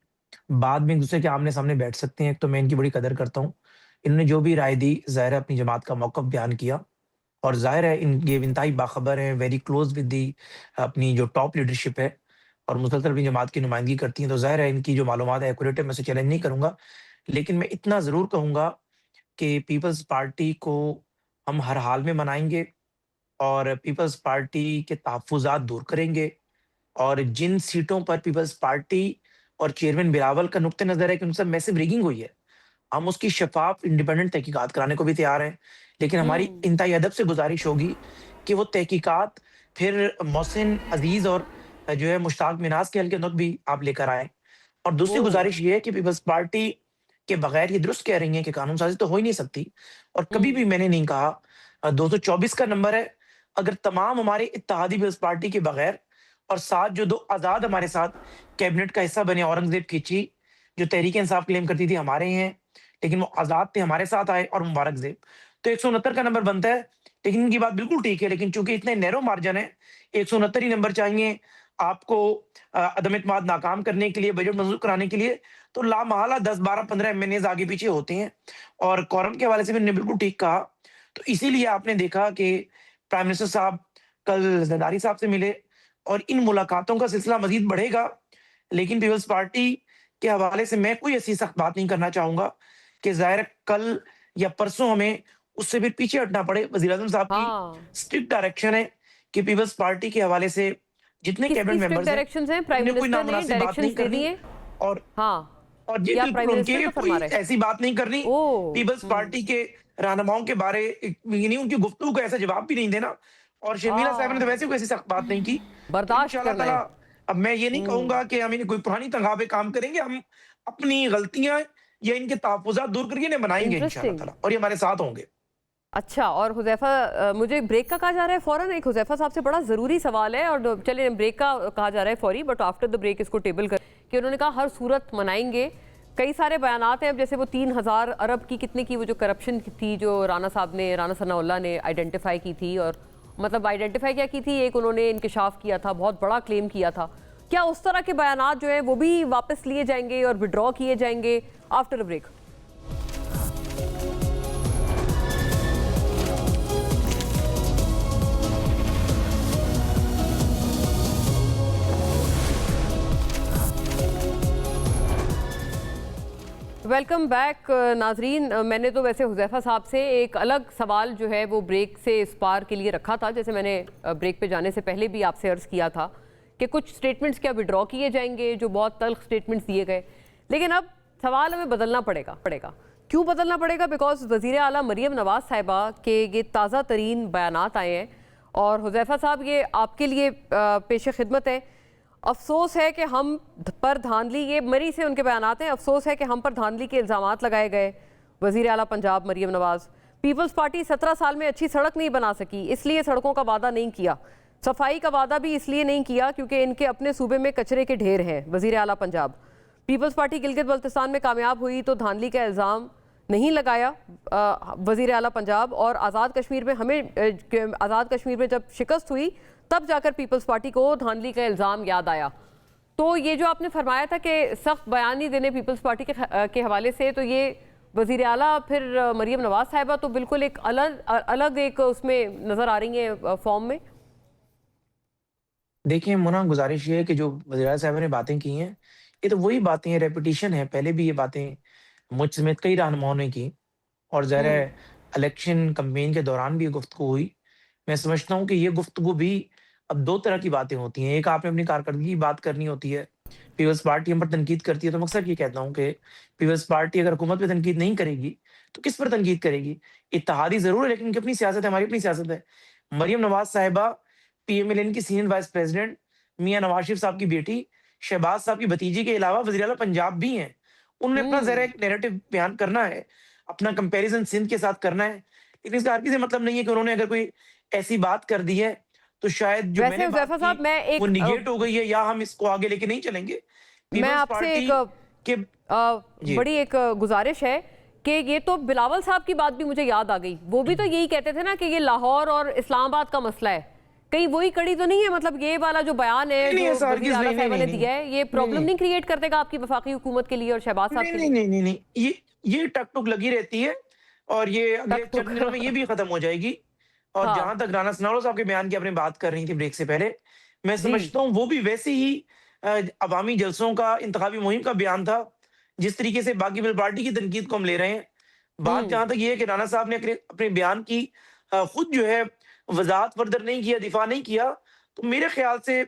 बाद में एक दूसरे के आमने-सामने बैठ सकते हैं। एक तो मैं इनकी बड़ी कदर करता हूँ। इन्होंने जो भी राय दी, ज़ाहिर है अपनी जमात का मौक़िफ़ बयान किया, और ज़ाहिर है ये इंतहाई बाख़बर हैं, वेरी क्लोज़ विद दी अपनी जो टॉप लीडरशिप है और मुसलसल अपनी जमात की नुमाइंदगी करती हैं, तो ज़ाहिर है इनकी जो मालूमात है एक्यूरेट है, मैं उसे चैलेंज नहीं करूँगा। लेकिन मैं इतना ज़रूर कहूँगा कि पीपल्स पार्टी को हम हर हाल में मनाएँगे और पीपल्स पार्टी के तहफ़्फ़ुज़ात दूर करेंगे, और जिन सीटों पर पीपल्स पार्टी और चेयरमैन बिलावल का नुक्ते नज़र है कि उनसे मैसिव रिगिंग हुई है, हम उसकी शफ़ाफ़ इंडिपेंडेंट तहकीकात कराने को भी तैयार हैं। लेकिन हमारी इंतहाई अदब से गुज़ारिश होगी कि वो तहकीकात फिर मोहसिन अज़ीज़ और जो है मुश्ताक मिन्हाज के हल्के तक भी आप लेकर आएँ। और दूसरी गुज़ारिश ये है कि पीपल्स पार्टी के बगैर, ये दुरुस्त कह रही हैं कि कानून साज़ी तो हो ही नहीं सकती, और कभी भी मैंने नहीं कहा 224 का नंबर है, अगर तमाम हमारे इत्तेहादी पीपल्स पार्टी के बगैर और साथ जो 2 आज़ाद हमारे साथ कैबिनेट का हिस्सा बने, औरंगज़ेब कीची जो तहरीक इंसाफ क्लेम करती थी हमारे हैं, लेकिन वो आज़ाद थे, हमारे साथ आए, और मुबारकज़ेब, तो 169 का नंबर बनता है। लेकिन इनकी बात बिल्कुल ठीक है, लेकिन चूँकि इतने नैरो मार्जिन है, 169 ही नंबर चाहिए आपको अदम एतमाद नाकाम करने के लिए, बजट मंज़ूर कराने के लिए, तो लामहला 10, 12, 15 एमएनएज़ आगे पीछे होते हैं। और कोरम के हवाले से भी उन्होंने बिल्कुल ठीक कहा। तो इसीलिए आपने देखा कि प्राइम मिनिस्टर साहब कल ज़रदारी साहब से मिले, और इन मुलाकातों का सिलसिला मज़ीद बढ़ेगा। लेकिन पीपल्स पार्टी के हवाले से मैं कोई ऐसी सख्त बात नहीं करना चाहूँगा कि ज़ाहिर है कल या परसों हमें उससे फिर पीछे हटना पड़े। वज़ीर-ए-आज़म साहब की स्ट्रिक्ट डायरेक्शन है कि पीपल्स पार्टी के हवाले से जितने कैबिनेट मेंबर्स हैं, डायरेक्शंस हैं, प्राइम उन्हें कोई मिनिस्टर ने नामुनासिब बात नहीं डायरेक्शंस दे करनी, दिए। और और ये या बिल्कुल प्राइम उनके मिनिस्टर का कोई फरमा रहे। ऐसी बात नहीं करनी। पीपल्स पार्टी के रहनुमाओं के बारे यानी उनकी गुफ्तगू को ऐसा जवाब भी नहीं देना, और शर्मिला साहब ने तो वैसे कोई ऐसी सख्त बात नहीं की। बर्दाश्त इंशाअल्लाह करना है। ताला अब मैं ये नहीं कहूँगा कि हम कोई पुरानी तनख्वाह पे काम करेंगे, हम अपनी गलतियाँ या इनके तहफ़्फ़ुज़ात दूर करके इन्हें बनाएँगे इंशाअल्लाह ताला, और ये हमारे साथ होंगे। अच्छा, और हुज़ैफा मुझे ब्रेक का कहा जा रहा है फ़ौरन, एक हुज़ैफा साहब से बड़ा ज़रूरी सवाल है, और चलिए ब्रेक का कहा जा रहा है फ़ौरी, बट आफ्टर द ब्रेक इसको टेबल कर कि उन्होंने कहा हर सूरत मनाएंगे। कई सारे बयानात हैं, अब जैसे वो 3000 अरब की कितने की वो जो करप्शन थी जो राना सनाउल्लाह ने आइडेंटिफाई की थी, और मतलब आइडेंटिफाई क्या की थी, एक उन्होंने इंकशाफ किया था, बहुत बड़ा क्लेम किया था। क्या उस तरह के बयानात जो है वो भी वापस लिए जाएंगे और विड्रॉ किए जाएंगे after a break? Welcome back नाजरीन। मैंने तो वैसे हुज़ैफा साहब से एक अलग सवाल जो है वो ब्रेक से इस पार के लिए रखा था, जैसे मैंने ब्रेक पे जाने से पहले भी आपसे अर्ज़ किया था कि कुछ स्टेटमेंट्स क्या विड्रॉ किए जाएंगे, जो बहुत तल्ख स्टेटमेंट्स दिए गए। लेकिन अब सवाल हमें बदलना पड़ेगा। क्यों बदलना पड़ेगा? बिकॉज वज़ीर आला मरीम नवाज़ साहिबा के ये ताज़ा तरीन बयानात आए हैं, और हुज़ैफा साहब ये आपके लिए पेश खिदमत है। अफसोस है कि हम पर धांधली, ये मरी से उनके बयानात हैं, अफसोस है कि हम पर धांधली के इल्ज़ामात लगाए गए। वज़ीर आला पंजाब मरीम नवाज़, पीपल्स पार्टी 17 साल में अच्छी सड़क नहीं बना सकी, इसलिए सड़कों का वादा नहीं किया। सफाई का वादा भी इसलिए नहीं किया क्योंकि इनके अपने सूबे में कचरे के ढेर हैं। वज़ीर आला पंजाब, पीपल्स पार्टी गिलगित बल्तिस्तान में कामयाब हुई तो धांधली का इल्ज़ाम नहीं लगाया वज़ीर आला पंजाब, और आज़ाद कश्मीर में जब शिकस्त हुई तब जाकर पीपल्स पार्टी को धांधली का इल्ज़ाम याद आया। तो ये जो आपने फरमाया था कि सख्त बयान नहीं देने पीपल्स पार्टी के हवाले से, तो ये वज़ीर आला फिर मरीम नवाज़ साहिबा तो बिल्कुल एक अलग एक उसमें नज़र आ रही हैं फॉर्म में। देखिए मुना, गुजारिश ये है कि जो वज़ीर आला साहिबा ने बातें की हैं, ये तो वही बातें हैं, रेपिटिशन है। पहले भी ये बातें मुझ समेत कई रहनुमाओं ने की, और ज़ाहिर है इलेक्शन कैंपेन के दौरान भी ये गुफ्तगू हुई। मैं समझता हूँ कि ये गुफ्तगू भी अब 2 तरह की बातें होती हैं। एक आपने अपनी कारकर्दगी की बात करनी होती है, पीपल्स पार्टी हम पर तनकीद करती है, तो मैं अक्सर ये कहता हूँ कि पीपल्स पार्टी अगर हुकूमत पे तनकीद नहीं करेगी, तो किस पर तनकीद करेगी? इत्तेहादी ज़रूर है, लेकिन उनकी अपनी सियासत है, हमारी अपनी सियासत है। मरीम नवाज़ साहिबा पीएमएलएन की सीनियर वाइस प्रेज़िडेंट, मियाँ नवाज़ शरीफ साहब की बेटी, शहबाज साहब की भतीजी के अलावा वज़ीर आला पंजाब भी हैं। उन्होंने अपना ज़रा एक नैरेटिव बयान करना है, अपना कंपैरिज़न सिंध के साथ करना है। लेकिन इसका हरगिज़ ये मतलब नहीं है कि उन्होंने अगर कोई ऐसी बात कर दी है, तो शायद जो वैसे मैंने बात हुज़ैफा साहब, मैं की एक वो निगेट हो गई है, या हम इसको आगे लेके नहीं चलेंगे। मैं पीपल्स आपसे पार्टी एक जी। बड़ी एक गुजारिश है कि ये तो बिलावल साहब की बात भी मुझे याद आ गई। वो भी तो यही कहते थे ना कि ये लाहौर और इस्लामाबाद का मसला है। कहीं वही कड़ी तो नहीं है? मतलब ये वाला जो बयान है नहीं, जो ऐसा वज़ीर हरगिज़ आला नहीं, साहिबा ने नहीं, दिया है, ये प्रॉब्लम नहीं क्रिएट कर देगा आपकी वफाकी हुकूमत के लिए और शहबाज साहब नहीं, के नहीं, लिए? नहीं, नहीं, नहीं, ये टक-टुक लगी रहती है, और ये अगले टक टुक चंद दिनों में ये भी खत्म हो जाएगी। और हाँ जहाँ तक राना सनाउल्लाह साहब के बयान की आपने बात कर रही थी ब्रेक से पहले, मैं जी। समझता हूँ वो भी वैसे ही अवामी जलसों का, इंतखाबी मुहिम का बयान था, जिस तरीके से बाकी पीपल पार्टी की तनकीद को हम ले रहे हैं। बात जहाँ तक ये है कि राना साहब ने अपने बयान की खुद जो है वज़ाहत फर्दर नहीं किया, दिफा नहीं किया, तो मेरे ख्याल से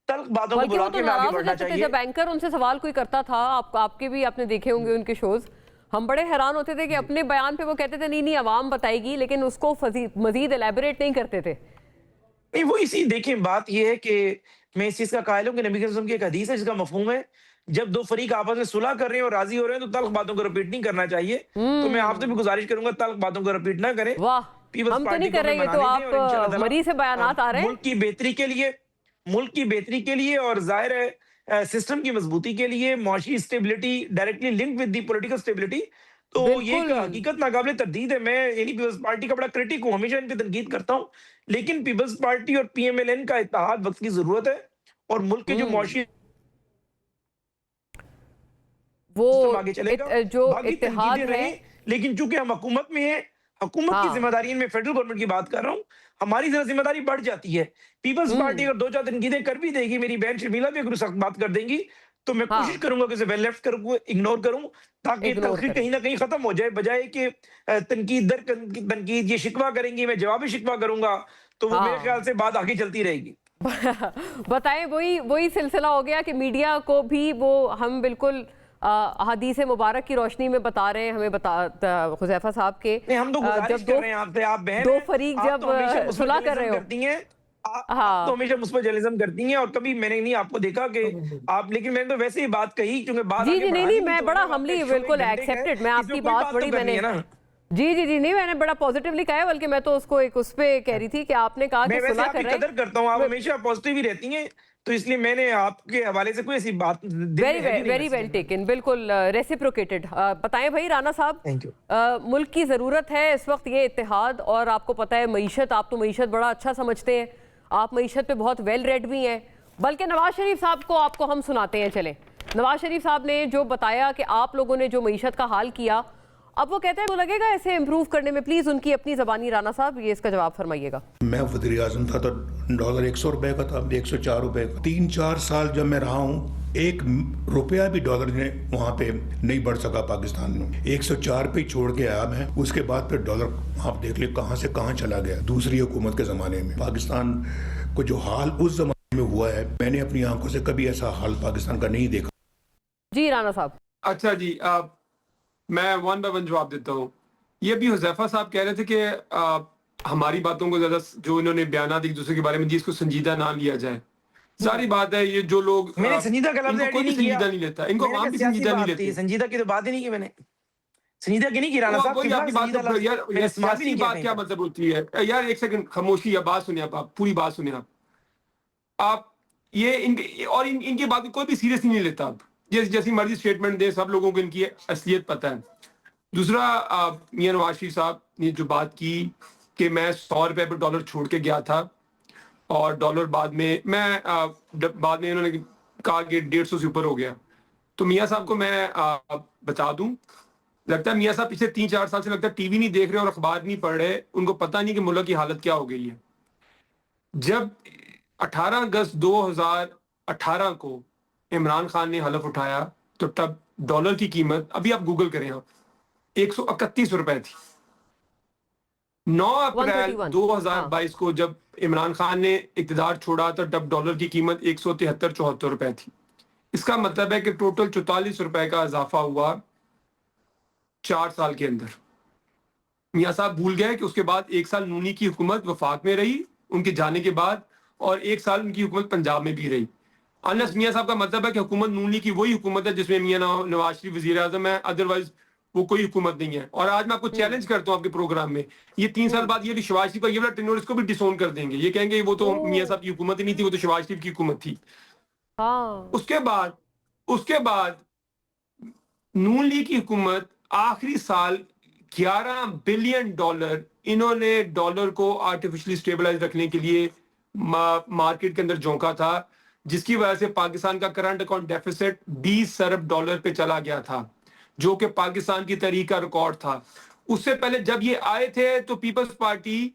तल्ख बातों को बल्कि वो बुला तो के हमें आगे नाराज हो बढ़ना जाते थे चाहिए। जब एंकर उनसे सवाल कोई करता था। आपके भी आपने देखे होंगे उनके शोज। हम बड़े हैरान होते थे कि अपने बयान पे वो कहते थे नहीं अवाम बताएगी, लेकिन उसको मजीद एलैबोरेट नहीं करते थे। नहीं, वो इसी देखिए, बात ये है कि मैं इस चीज़ का कायल हूँ कि नबी की एक हदीस है जिसका मफ़हूम है, जब 2 फरीक आपस में सुलह कर रहे हैं और राज़ी हो रहे हैं, तो तल्ख बातों को रिपीट नहीं करना चाहिए। तो मैं आपसे भी गुज़ारिश करूँगा, तल्ख बातों को रिपीट ना करें। वाह, पीपल्स हम तो पार्टी नहीं को कर रहे, हमें ये तो मनाने दें, और इंशाअल्लाह आप ताला मरी से बयानात आ रहे हैं। मुल्क की बेहतरी के लिए और ज़ाहिर है सिस्टम की मज़बूती के लिए, मुआशी stability directly linked with the political stability, तो ये एक बिल्कुल। हकीकत नाकाबिले तरदीद है। मैं यानी पीपल्स पार्टी का बड़ा क्रिटिक हूँ, हमेशा इन पे तनकीद करता हूँ, लेकिन पीपल्स पार्टी और पीएमएलएन का इत्तेहाद वक्त की ज़रूरत है, और मुल्क के जो मुआशी वो सिस्टम आगे चलेगा। जो बाकी इत्तेहाद तनकीदें है। रहें, लेकिन चूंकि हम हुकूमत में हैं, हुकूमत की हाँ जिम्मेदारी, मैं फेडरल गवर्नमेंट की बात कर रहा हूँ, हमारी जरा जिम्मेदारी बढ़ जाती है। पीपल्स पार्टी अगर 2-4 तनकीदें कर भी देगी, मेरी बहन शर्मिला भी अगर सख्त बात कर देंगी, तो मैं कोशिश हाँ करूंगा कि उसे वेल लेफ्ट करूँ, इग्नोर करूं, ताकि ये इग्नोर तलखी करें। कहीं ना कहीं खत्म हो जाए, बजाय कि तनकीद दर तनकीद, ये शिकवा करेंगी, मैं जवाबी शिकवा करूंगा, तो वो मेरे ख्याल हाँ से बात आगे चलती रहेगी। बताएं, वही सिलसिला हो गया कि मीडिया को भी वो हम बिल्कुल हदीस मुबारक की रोशनी में बता रहे हैं, हमें बता हुज़ैफा साहब के नहीं, हम तो गुजारिश जब कर रहे हैं आपसे, आप बहन दो हैं, फरीक आप जब तो हमेशा मुझ पर सुलह कर रहे जर्नलिज्म हो। करती हैं, आप हाँ तो हमेशा मुझ पर जर्नलिज्म करती हैं, और कभी मैंने नहीं आपको देखा कि आप, लेकिन मैंने तो वैसे ही बात कही, क्योंकि बात जी आगे जी नहीं बढ़ानी नहीं, थी, मैं तो बड़ा आपका हमली शो एक बिल्कुल घंटे का है, एक्सेप्टेड, मैं इसमें आपकी कोई बात बात बड़ी तो करनी मैंने है ना। जी जी जी, नहीं मैंने बड़ा पॉजिटिवली कहा है, बल्कि मैं तो उसको एक उस पे कह रही थी कि आपने कहा मैं कि वैसे सुलह आपकी कर रहे कदर हैं। करता हूँ, आप हमेशा पॉजिटिव ही रहती हैं, तो इसलिए मैंने आपके हवाले से कोई ऐसी बात दिल में है भी नहीं वेरी वेल मैसेज में। टेकन, बिल्कुल रेसिप्रोकेटेड। बताएं भाई राना साहब, थैंक यू। मुल्क की ज़रूरत है इस वक्त ये इत्तेहाद, और आपको पता है मईशत, आप तो मईशत बड़ा अच्छा समझते हैं, आप मईशत पे बहुत वेल रेड भी हैं, बल्कि नवाज शरीफ साहब को आपको हम सुनाते हैं। चलें, नवाज शरीफ साहब ने जो बताया कि आप लोगों ने जो मईशत का हाल किया, अब वो कहते हैं वो लगेगा ऐसे इम्प्रूव करने में। प्लीज़ उनकी अपनी ज़बानी राना साहब ये इसका जवाब फरमाइएगा। मैं वज़ीर आज़म था तो डॉलर 100 रुपए का था, 104 रुपए का। 3-4 साल जब मैं रहा हूँ, 1 रुपया भी डॉलर ने वहाँ पे नहीं बढ़ सका पाकिस्तान में। 104 पे ही छोड़ के आया मैं, उसके बाद फिर डॉलर आप देख ले कहाँ से कहाँ चला गया। दूसरी हुकूमत के ज़माने में पाकिस्तान को जो हाल उस ज़माने में हुआ है, मैंने अपनी आंखों से कभी ऐसा हाल पाकिस्तान का नहीं देखा। जी राना साहब। अच्छा जी, मैं वन बाय वन जवाब देता हूँ। ये भी हुज़ैफा साहब कह रहे थे कि हमारी बातों को ज्यादा, जो इन्होंने बयानात एक दूसरे के बारे में दिए, इसको संजीदा ना लिया जाए। सारी बात है, ये जो लोग मैंने संजीदा का लफ्ज इनको ऐड कोई ही भी नहीं किया। संजीदा नहीं लेता, इनको मैंने आवाम कहा भी सियासी संजीदा नहीं बात थी, लेते। संजीदा की तो बात ही नहीं की मैंने। संजीदा की नहीं की राना साहब, वही कितना आपकी बात संजीदा तो लफ्ज यार, मैंने इस्तेमाल भी सियासी नहीं किया बात कहीं क्या पर। मतलब होती है यार? एक सेकंड खामोशी, या बात सुनिए आप पूरी बात सुनिए आप ये इनकी बात कोई भी सीरियस नहीं लेता। आप जैसी मर्जी स्टेटमेंट दे, सब लोगों को इनकी असलियत पता है। दूसरा, मियां नवाज शरीफ साहब ने जो बात की कि मैं 100 रुपए पर डॉलर छोड़ के गया था, और डॉलर बाद में इन्होंने कहा कि 150 से ऊपर हो गया। तो मियां साहब को मैं बता दूं, लगता है मियां साहब पिछले 3-4 साल से लगता है टीवी नहीं देख रहे और अखबार नहीं पढ़ रहे, उनको पता नहीं कि मुल्क की हालत क्या हो गई है। जब 18 अगस्त 2018 को इमरान खान ने हलफ उठाया, तो तब डॉलर की कीमत, अभी आप गूगल करें, आप 131 रुपए थी। 9 अप्रैल 131, 2022 को जब इमरान खान ने इक़्तिदार छोड़ा, तो तब डॉलर की कीमत 173-74 रुपए थी। इसका मतलब है कि टोटल 44 रुपए का इजाफा हुआ 4 साल के अंदर। मियां साहब भूल गए कि उसके बाद 1 साल नूनी की हुकूमत वफाक में रही उनके जाने के बाद, और 1 साल उनकी हुकूमत पंजाब में भी रही। अनस मियां साहब का मतलब है कि हुकूमत नूनी की वही हुकूमत है जिसमें मियां नवाज शरीफ वजीर आजम है, अदरवाइज वो कोई हुकूमत नहीं है। और आज मैं आपको चैलेंज करता हूँ आपके प्रोग्राम में, ये 3 साल बाद ये भी शहबाज शरीफ का ये वाला टेन्योर इसको भी डिसोन कर देंगे। ये कहेंगे वो तो मियां साहब की हुकूमत ही नहीं थी, वो तो शहबाज शरीफ की हुकूमत थी। हाँ, उसके बाद नून लीग की हुकूमत आखिरी साल 11 बिलियन डॉलर इन्होंने डॉलर को आर्टिफिशियली स्टेबलाइज रखने के लिए मार्केट के अंदर झोंका था, जिसकी वजह से पाकिस्तान का करंट अकाउंट डेफिसिट 20 अरब डॉलर पे चला गया था, जो कि पाकिस्तान की तहरीक का रिकॉर्ड था। उससे पहले जब ये आए थे तो People's Party,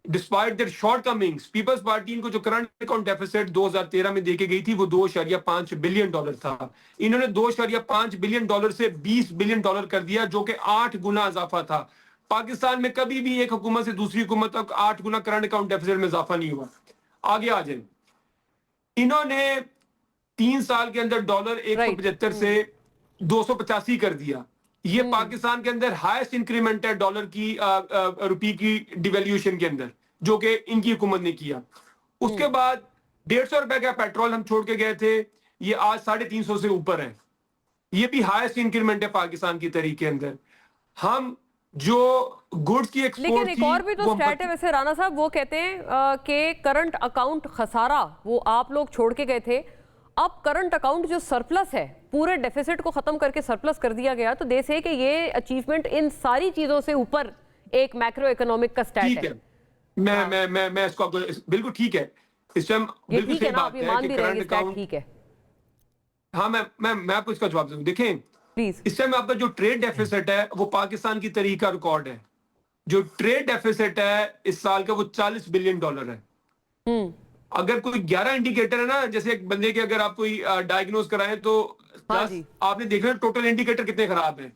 despite their shortcomings, People's Party इनको जो करंट अकाउंट डेफिसिट 2013 में देके गई थी वो 2.5 बिलियन डॉलर था। इन्होंने 2.5 बिलियन डॉलर से 20 बिलियन डॉलर कर दिया, जो कि 8 गुना इजाफा था। पाकिस्तान में कभी भी एक हुकूमत से दूसरी हुकूमत तक 8 गुना करंट अकाउंट डेफिसिट में इजाफा नहीं हुआ। आगे आ जाए, इन्होंने 3 साल के अंदर डॉलर 175 से 285 कर दिया। ये पाकिस्तान के अंदर हाईएस्ट इंक्रीमेंट है डॉलर की रुपये की डिवैल्यूएशन के अंदर, जो कि इनकी हुकूमत ने किया। उसके बाद 150 रुपए का पेट्रोल हम छोड़ के गए थे, ये आज 350 से ऊपर है। ये भी हाईएस्ट इंक्रीमेंट है पाकिस्तान की तहरीक के अंदर। हम जो गुड्स की एक्सपोर्ट, लेकिन एक और भी तो स्टैट है वैसे राना साहब, वो कहते हैं कि करंट अकाउंट खसारा वो आप लोग छोड़ के गए थे, अब करंट अकाउंट जो सरप्लस है पूरे डेफिसिट को खत्म करके सरप्लस कर दिया गया। तो दे से कि ये अचीवमेंट इन सारी चीजों से ऊपर एक मैक्रो इकोनॉमिक का स्टैट है। मैं इसको आपको बिल्कुल ठीक है, इस टाइम बिल्कुल सही बात है कि करंट अकाउंट ठीक है। हाँ, मैं आपको इसका जवाब दूं। देखें, प्लीज, इस टाइम आपका जो ट्रेड डेफिसिट है वो पाकिस्तान की तहरीक का रिकॉर्ड है। जो ट्रेड डेफिसिट है इस साल का वो 40 बिलियन डॉलर है। अगर कोई 11 इंडिकेटर है ना, जैसे एक बंदे के अगर आप कोई डायग्नोज कराएं तो आपने देखना टोटल इंडिकेटर कितने खराब हैं।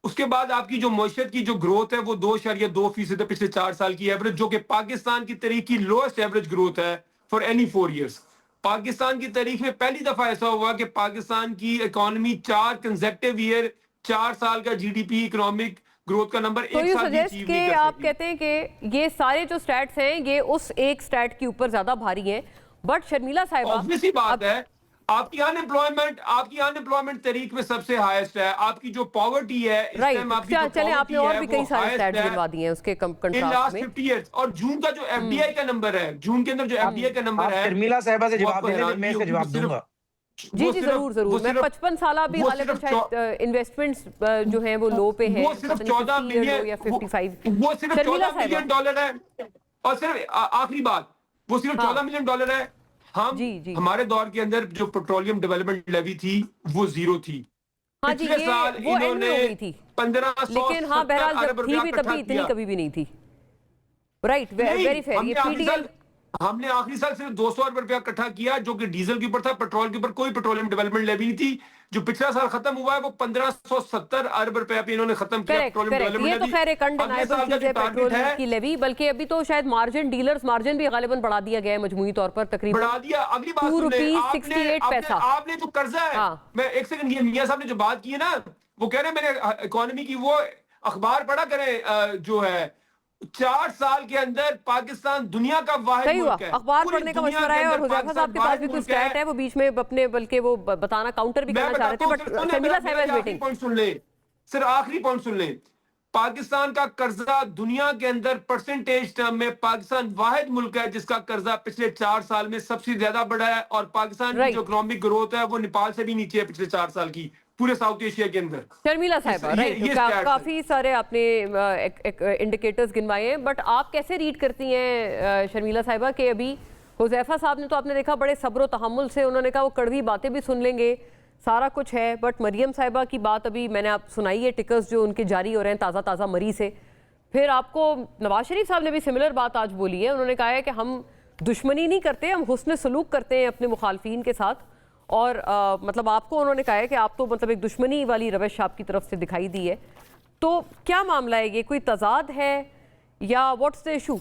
उसके बाद आपकी जो मईशत की जो ग्रोथ है वो 2.2% है पिछले 4 साल की एवरेज, जो कि पाकिस्तान की तहरीक की लोएस्ट एवरेज ग्रोथ है फॉर एनी 4 इयर्स। पाकिस्तान की तारीख में पहली दफा ऐसा हुआ कि पाकिस्तान की इकोनॉमी 4 कंसेक्टिव ईयर 4 साल का जीडीपी इकोनॉमिक ग्रोथ का नंबर तो एक साल भी अचीव नहीं कर आप सकी। कहते हैं कि ये सारे जो स्टैट्स हैं ये उस एक स्टैट के ऊपर ज्यादा भारी हैं, बट शर्मिला साहिबा ऑब्वियसली बात है, आपकी अनएम्प्लॉयमेंट तहरीक में सबसे हाईएस्ट है। आपकी जो पॉवर्टी है इस टाइम, आपकी जो चले आपने poverty और है, भी वो कई सारे highest स्टैट्स है गिनवा दिए हैं उसके इन कंट्रास्ट लास्ट में। 50 इयर्स। और जून का जो एफडीआई का नंबर है, जून के अंदर जो एफडीआई का आप नंबर है, शर्मिला साहिबा से वो जवाब आपको दे लें, हैरानगी मैं इसका होगी। जवाब वो सिर्फ- दूंगा। जी वो जी सिर्फ- जरूर जरूर। वो मैं सिर्फ- 55 साल भी वो गालिबन सिर्फ शायद इन्वेस्टमेंट्स जो हैं वो लो पे है, वो सिर्फ 14 मिलियन या 55। वो सिर्फ शर्मिला 14 मिलियन डॉलर है। और सिर्फ आखिरी बात, वो सिर्फ हाँ। 14 मिलियन डॉलर है। जी। हमारे दौर के अंदर जो पेट्रोलियम डेवलपमेंट लेवी थी वो 0 थी। हाँ जी, पिछले ये साल वो एंड में इन्होंने हो गई थी, 1570 लेकिन हाँ बहरहाल जब अरब थी रुपया भी इकट्ठा तभी इतनी किया। कभी भी नहीं थी। Right, very fair. ये पीडीएल हमने आखिरी साल सिर्फ 200 अरब रुपया इकट्ठा किया, जो कि डीजल के ऊपर था। पेट्रोल के ऊपर कोई पेट्रोलियम डेवलपमेंट लेवी नहीं थी। जो पिछला साल खत्म हुआ है वो 1570 अरब रुपया पे इन्होंने खत्म किया पेट्रोलियम करेक्ट। डेवलपमेंट ये तो लेवी। खैर एक अगले अनडिनाइबल साल का चीज है जो टारगेट पेट्रोल है, की लेवी, बल्कि अभी तो शायद मार्जिन, डीलर्स मार्जिन भी गालिबन बढ़ा दिया गया है मजमूई तौर पर तकरीबन बढ़ा दिया। अगली बात ₹2 सुन ले, 68 पैसा। आपने जो कर्जा है, हाँ। मैं एक सेकंड, ये मियां साहब ने जो बात की है ना, वो कह रहे हैं मैंने इकोनॉमी की, वो अखबार पढ़ा करें जो है 4 साल के अंदर पाकिस्तान दुनिया का वाहिद सही हुआ, मुल्क है। अखबार पूरी पढ़ने का दुनिया मशवरा के है। और अंदर हुजैफा साहब के पास पाकिस्तान भी कुछ वाहिद स्टैट है, वो बीच में अपने बल्कि वो बताना काउंटर भी करना चाह रहे थे, बट शर्मिला साहिबा इज वेटिंग। पॉइंट सुन ले, सिर्फ आखिरी पॉइंट सुन ले। पाकिस्तान का कर्जा दुनिया के अंदर परसेंटेज टर्म में पाकिस्तान वाहिद मुल्क है जिसका कर्जा पिछले 4 साल में सबसे ज्यादा बढ़ा है। और पाकिस्तान की जो इकोनॉमिक ग्रोथ है वो नेपाल से भी नीचे है पिछले 4 साल की, पूरे साउथ एशिया के अंदर। शर्मिला साहिबा, राइट, काफी सारे आपने इंडिकेटर्स गिनवाए हैं, बट आप कैसे रीड करती हैं शर्मिला साहिबा के अभी हुजैफा साहब ने तो आपने देखा बड़े सब्र तहम्मुल से, उन्होंने कहा वो कड़वी बातें भी सुन लेंगे, सारा कुछ है, बट मरियम साहिबा की बात अभी मैंने आप सुनाई है, टिकर्स जो उनके जारी हो रहे हैं ताज़ा ताज़ा मरी से। फिर आपको नवाज शरीफ साहब ने भी सिमिलर बात आज बोली है, उन्होंने कहा है कि हम दुश्मनी नहीं करते, हम हुस्न सलूक करते हैं अपने मुखालफीन के साथ। और मतलब आपको उन्होंने कहा है कि आप तो मतलब एक दुश्मनी वाली रवश आपकी तरफ से दिखाई दी है। तो क्या मामला है, ये कोई तजाद है या व्हाट्स द इशू?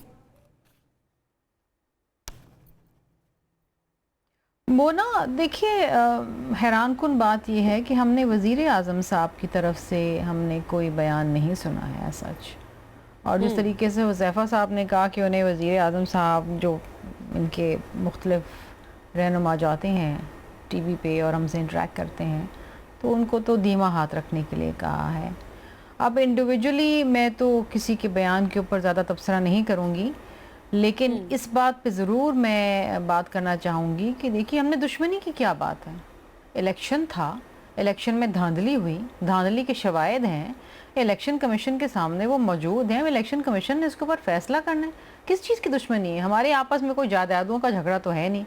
मोना, देखिए हैरान कुन बात यह है कि हमने वज़ीर आज़म साहब की तरफ से हमने कोई बयान नहीं सुना है सच। और जिस तरीके से हुज़ैफा साहब ने कहा कि उन्हें वज़ीर आज़म साहब जो इनके मुख्तलिफ रहनुमा जाते हैं टीवी पे और हमसे इंटरेक्ट करते हैं, तो उनको तो धीमा हाथ रखने के लिए कहा है। अब इंडिविजुअली मैं तो किसी के बयान के ऊपर ज़्यादा तबसरा नहीं करूँगी, लेकिन इस बात पे ज़रूर मैं बात करना चाहूँगी कि देखिए हमने दुश्मनी की क्या बात है। इलेक्शन था, इलेक्शन में धांधली हुई, धांधली के शवायद हैं, इलेक्शन कमीशन के सामने वो मौजूद हैं, इलेक्शन कमीशन ने इसके ऊपर फैसला करना है। किस चीज़ की दुश्मनी है? हमारे आपस में कोई जायदादों का झगड़ा तो है नहीं।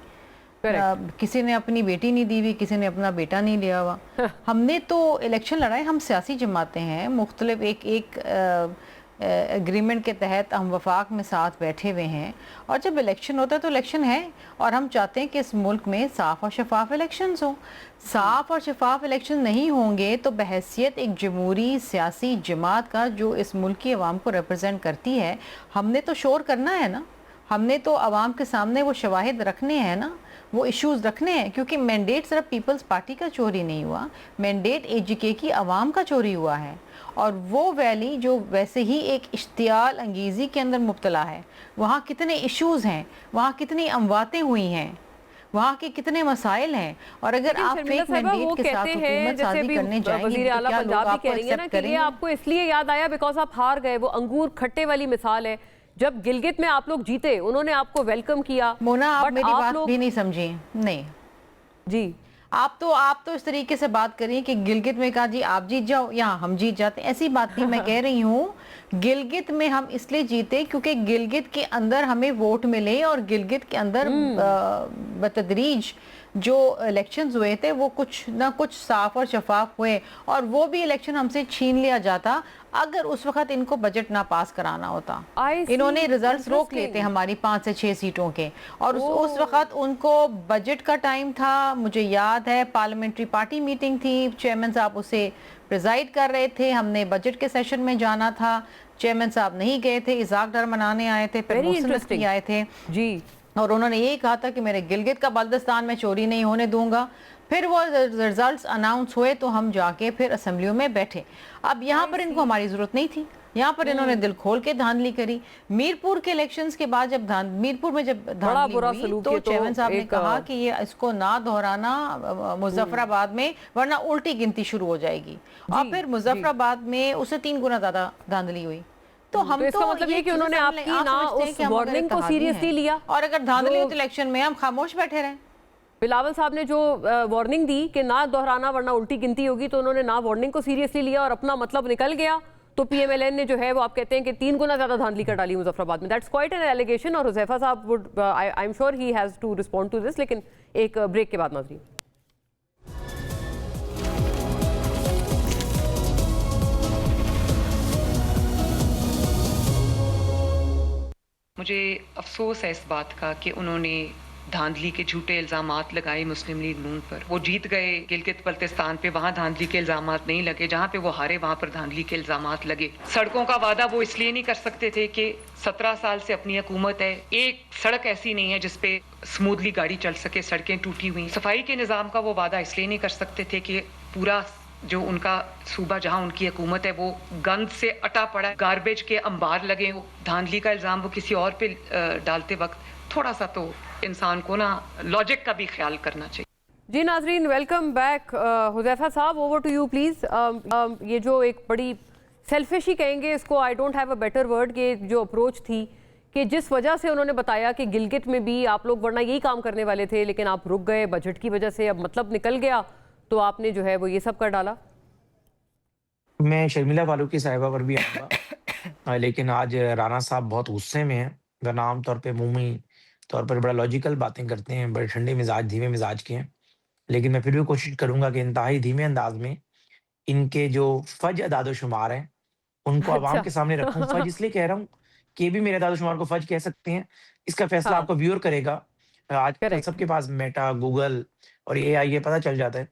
किसी ने अपनी बेटी नहीं दी हुई, किसी ने अपना बेटा नहीं लिया हुआ। हमने तो इलेक्शन लड़ाए, हम सियासी जमातें हैं, मुख्तलिफ एक एग्रीमेंट के तहत हम वफाक में साथ बैठे हुए हैं। और जब इलेक्शन होता है तो इलेक्शन है, और हम चाहते हैं कि इस मुल्क में साफ़ और शफाफ इलेक्शंस हों। साफ़ और शफाफ इलेक्शन नहीं होंगे तो बहैसियत एक जमहूरी सियासी जमात का जो इस मुल्क की आवाम को रिप्रेजेंट करती है, हमने तो शोर करना है ना, हमने तो आवाम के सामने वो शवाहिद रखने हैं ना, वो इश्यूज़ रखने हैं। क्योंकि मैंडेट सिर्फ पीपल्स पार्टी का चोरी नहीं हुआ, मैंडेट एजीके की आवाम का चोरी हुआ है। और वो वैली जो वैसे ही एक इश्तियाल अंगेज़ी के अंदर मुब्तला है, वहाँ कितने इश्यूज़ हैं, वहाँ कितनी अमवातें हुई हैं, वहाँ के कितने मसाइल हैं। और अगर आप फेक मैंडेट के साथ हुकूमत साजी करने जाएंगे वज़ीर आला तो क्या लोग पंजाब भी आपको कह रही है ना एक्सेप्ट कि ये आपको इसलिए याद आया बिकॉज आप हार गए। वो अंगूर खट्टे वाली मिसाल है, जब गिलगित में आप लोग जीते उन्होंने आपको वेलकम किया। मोना, आप मेरी बात लोग भी नहीं समझी। नहीं जी, आप तो इस तरीके से बात करिए कि गिलगित में कहा जी आप जीत जाओ, यहाँ हम जीत जाते, ऐसी बात नहीं। मैं कह रही हूँ गिलगित में हम इसलिए जीते क्योंकि गिलगित के अंदर हमें वोट मिले, और गिलगित के अंदर बतदरीज जो इलेक्शंस हुए थे वो कुछ ना कुछ साफ और शफाफ हुए। और वो भी इलेक्शन हमसे छीन लिया जाता अगर उस वक्त इनको बजट ना पास कराना होता। इन्होंने रिजल्ट्स रोक लेते हमारी 5 से 6 सीटों के, और उस वक्त उनको बजट का टाइम था। मुझे याद है पार्लियामेंट्री पार्टी मीटिंग थी, चेयरमैन साहब उसे प्रिजाइड कर रहे थे, हमने बजट के सेशन में जाना था, चेयरमैन साहब नहीं गए थे, इजाक डर मनाने आए थे, फिर मोहसिन नकवी आए थे जी, और उन्होंने यही कहा था कि मेरे गिलगित का बल्दिस्तान में चोरी नहीं होने दूंगा। फिर वो रिजल्ट्स अनाउंस हुए तो हम जाके फिर असेंबलियों में बैठे। अब यहाँ पर इनको हमारी जरूरत नहीं थी, यहाँ पर इन्होंने दिल खोल के धांधली करी। मीरपुर के इलेक्शंस के बाद जब मीरपुर में जब धांधली हुई तो चेयरमैन साहब ने कहा कि ये इसको ना दोहराना मुजफ्फराबाद में, वरना उल्टी गिनती शुरू हो जाएगी। और फिर मुजफ्फराबाद में उससे 3 गुना ज्यादा धांधली हुई। तो हम इसका मतलब ये कि उन्होंने आपकी ना उस वार्निंग को सीरियसली लिया, और अगर धांधली हुई तो इलेक्शन में हम खामोश बैठे रहे। बिलावल साहब ने जो वार्निंग दी कि ना दोहराना वरना उल्टी गिनती होगी, तो उन्होंने ना वार्निंग को सीरियसली लिया और अपना मतलब निकल गया। तो पीएमएलएन ने जो है वो आप कहते हैं कि 3 गुना ज्यादा धांधली कर डाली मुजफ्फराबाद में। दैट्स क्वाइट एन एलिगेशन, और हुज़ैफा साहब would I am sure he has to respond to this, लेकिन एक ब्रेक के बाद नाज़रीन। मुझे अफसोस है इस बात का कि उन्होंने धांधली के झूठे इल्जामात लगाए मुस्लिम लीग नून पर। वो जीत गए गिलगित बल्तिस्तान पे, वहाँ धांधली के इल्जामात नहीं लगे। जहाँ पे वो हारे वहाँ पर धांधली के इल्जामात लगे। सड़कों का वादा वो इसलिए नहीं कर सकते थे कि 17 साल से अपनी हुकूमत है, एक सड़क ऐसी नहीं है जिसपे स्मूथली गाड़ी चल सके, सड़कें टूटी हुई। सफाई के निज़ाम का वो वादा इसलिए नहीं कर सकते थे कि पूरा जो उनका सूबा जहां उनकी हुकूमत है वो गंद से अटा पड़ा है, गार्बेज के अंबार लगे। धांधली का इल्जाम वो किसी और पे डालते वक्त थोड़ा सा तो इंसान को ना लॉजिक का भी ख्याल करना चाहिए। जी नाजरीन, वेलकम बैक। हुज़ैफा साहब, ओवर टू यू प्लीज। ये जो एक बड़ी सेल्फिश ही कहेंगे इसको, I don't have a better word, कि जो अप्रोच थी कि जिस वजह से उन्होंने बताया कि गिलगित में भी आप लोग वरना यही काम करने वाले थे, लेकिन आप रुक गए बजट की वजह से, अब मतलब निकल गया तो आपने जो है वो ये सब कर डाला। मैं शर्मिला फारूकी साहिबा पर भी आऊँगा, लेकिन आज राना साहब बहुत गुस्से में हैं, वरना आमतौर पे मुंही तौर पर बड़ा लॉजिकल बातें करते हैं, बड़े ठंडे मिजाज धीमे मिजाज के हैं। लेकिन मैं फिर भी कोशिश करूंगा कि इंतहाई धीमे अंदाज में इनके जो फज अदादोशुमार हैं उनको आवाम के सामने रखूं। फज इसलिए कह रहा हूँ कि ये भी मेरे अदादोशुमार को फज कह सकते हैं, इसका फैसला आपको व्यूअर करेगा। आज सबके पास मेटा, गूगल और AI ये पता चल जाता है।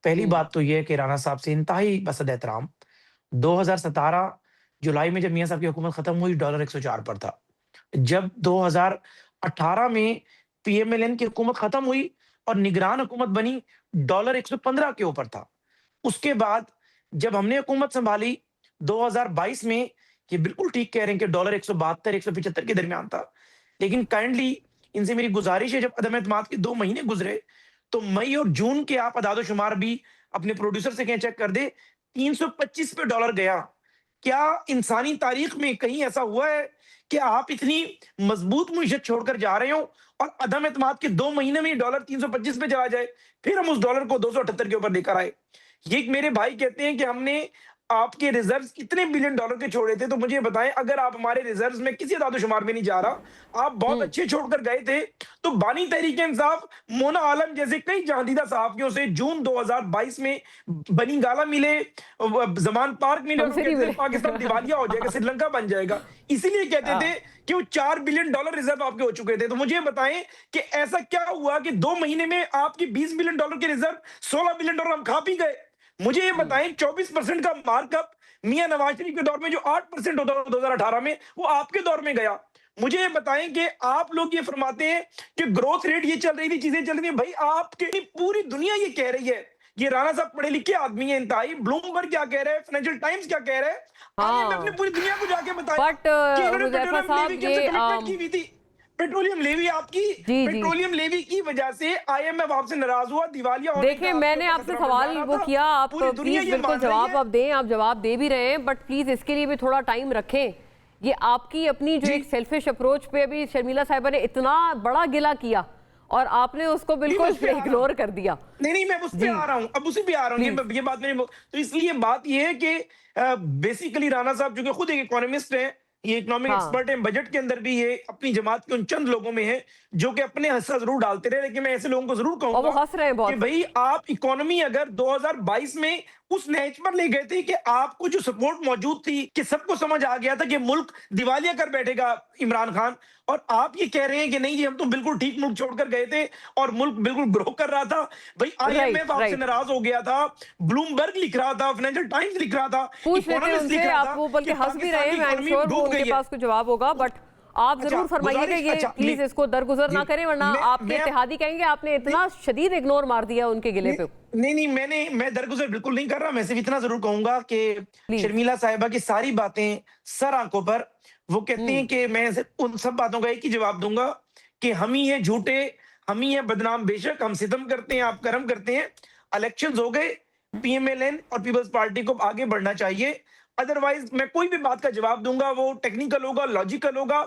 पहली बात तो ये है कि राना साहब से इंतहाई बसद एहतराम। 2017 जुलाई में जब मियां साहब की हुकूमत खत्म हुई, डॉलर 104 पर था। जब 2018 में पीएमएलएन की हुकूमत खत्म हुई और निगरान हुकूमत बनी, डॉलर 115 के ऊपर था। उसके बाद जब हमने हुकूमत संभाली 2022 में, ये बिल्कुल ठीक कह रहे हैं कि डॉलर 172 175 के दरमियान था। लेकिन काइंडली इनसे मेरी गुजारिश है, जब अदम एतमाद के 2 महीने गुजरे तो मई और जून के आप अदादोशुमार भी अपने प्रोड्यूसर से कहें चेक कर दे, 325 पे डॉलर गया। क्या इंसानी तारीख में कहीं ऐसा हुआ है कि आप इतनी मजबूत मुईशत छोड़कर जा रहे हो और अदम एतमाद के 2 महीने में डॉलर 325 पे चला जाए, फिर हम उस डॉलर को 278 के ऊपर लेकर आए। ये मेरे भाई कहते हैं कि हमने आपके रिजर्व्स कितने बिलियन डॉलर के छोड़े थे, तो मुझे बताएं, अगर आप हमारे रिजर्व्स में किसी अदादोशुमार में नहीं जा रहा, आप बहुत अच्छे छोड़कर गए थे, तो बानी तहरीक इंसाफ मोना आलम जैसे कई जहांदीदा सहाफियों से जून 2022 में बनी गाला मिले, जमान पार्क मिले, पाकिस्तान दिवालिया हो जाएगा, श्रीलंका बन जाएगा, इसीलिए कहते थे कि वो 4 बिलियन डॉलर रिजर्व आपके हो चुके थे। तो मुझे बताएं कि ऐसा क्या हुआ कि 2 महीने में आपके 20 बिलियन डॉलर के रिजर्व 16 बिलियन डॉलर हम खा पी गए। मुझे ये बताएं, 24% का मार्कअप मियां नवाज शरीफ के दौर में जो 8% होता था 2018 में, वो आपके दौर में गया। मुझे ये बताएं कि आप लोग ये फरमाते हैं कि ग्रोथ रेट ये चल रही थी, चीजें चल रही थी, भाई आपके पूरी दुनिया ये कह रही है। ये राना साहब पढ़े लिखे आदमी है इंतहाई, ब्लूमबर्ग क्या कह रहे हैं, फाइनेंशियल टाइम्स क्या कह रहे हैं, मैं अपनी पूरी दुनिया को जाके बताया कि इन्होंने पेट्रोलियम की हुई थी। पेट्रोलियम लेवी आपकी, पेट्रोलियम लेवी की वजह से IMF आपसे नाराज हुआ, दिवालिया होने का। देखिए, मैंने आपसे सवाल वो किया, आप प्लीज बिल्कुल जवाब आप दें, आप जवाब दे भी रहे हैं, बट प्लीज इसके लिए भी थोड़ा टाइम रखें। ये आपकी अपनी जो एक सेल्फिश अप्रोच पे अभी शर्मिला साहिबा ने इतना बड़ा गिला किया और आपने उसको बिल्कुल इग्नोर कर दिया। नहीं, मैं उस पे आ रहा हूँ, अब उसी पे आ रहा हूँ। ये बात मेरी, तो इसलिए बात ये है कि बेसिकली राना साहब जो कि खुद एक इकोनॉमिस्ट हैं, ये इकोनॉमिक एक्सपर्ट हैं, बजट के अंदर भी ये अपनी जमात के उन चंद लोगों में है जो कि अपने हिस्सा जरूर डालते रहे, लेकिन मैं ऐसे लोगों को जरूर कहूंगा कि भाई आप इकोनॉमी अगर 2022 में उस नहज पर ले गए थे कि आपको जो सपोर्ट मौजूद थी, कि सबको समझ आ गया था कि मुल्क दिवालिया कर बैठेगा इमरान खान, और आप ये कह रहे हैं कि नहीं जी हम तो बिल्कुल ठीक मुल्क छोड़कर गए थे और मुल्क बिल्कुल ग्रो कर रहा था। भाई IMF आपसे नाराज हो गया था, ब्लूमबर्ग लिख रहा था, फाइनेंशियल टाइम्स लिख रहा था, पूछ लेते हैं उनसे, आप वो बल्कि हंस भी रहे हैं, मैं श्योर वो उनके पास कुछ जवाब होगा। बट आप जरूर फरमाइएगा ये प्लीज इसको दरगुजर ना करें, वरना आपके इत्तेहादी कहेंगे आपने इतना शदीद इग्नोर मार दिया उनके गिले पे। नहीं, मैं दरगुजर बिल्कुल नहीं कर रहा। मैं सिर्फ इतना जरूर कहूंगा कि शर्मिला साहिबा की सारी बातें सर आंखों पर, वो कहती हैं कि मैं उन सब बातों का एक ही जवाब दूंगा कि हम ही हैं झूठे, हम ही हैं बदनाम, बेशक हम सितम करते हैं, आप करम करते हैं। इलेक्शंस हो गए, पीएमएलएन और पीपल्स पार्टी को आगे बढ़ना चाहिए। अदरवाइज मैं कोई भी बात का जवाब दूंगा वो टेक्निकल होगा, लॉजिकल होगा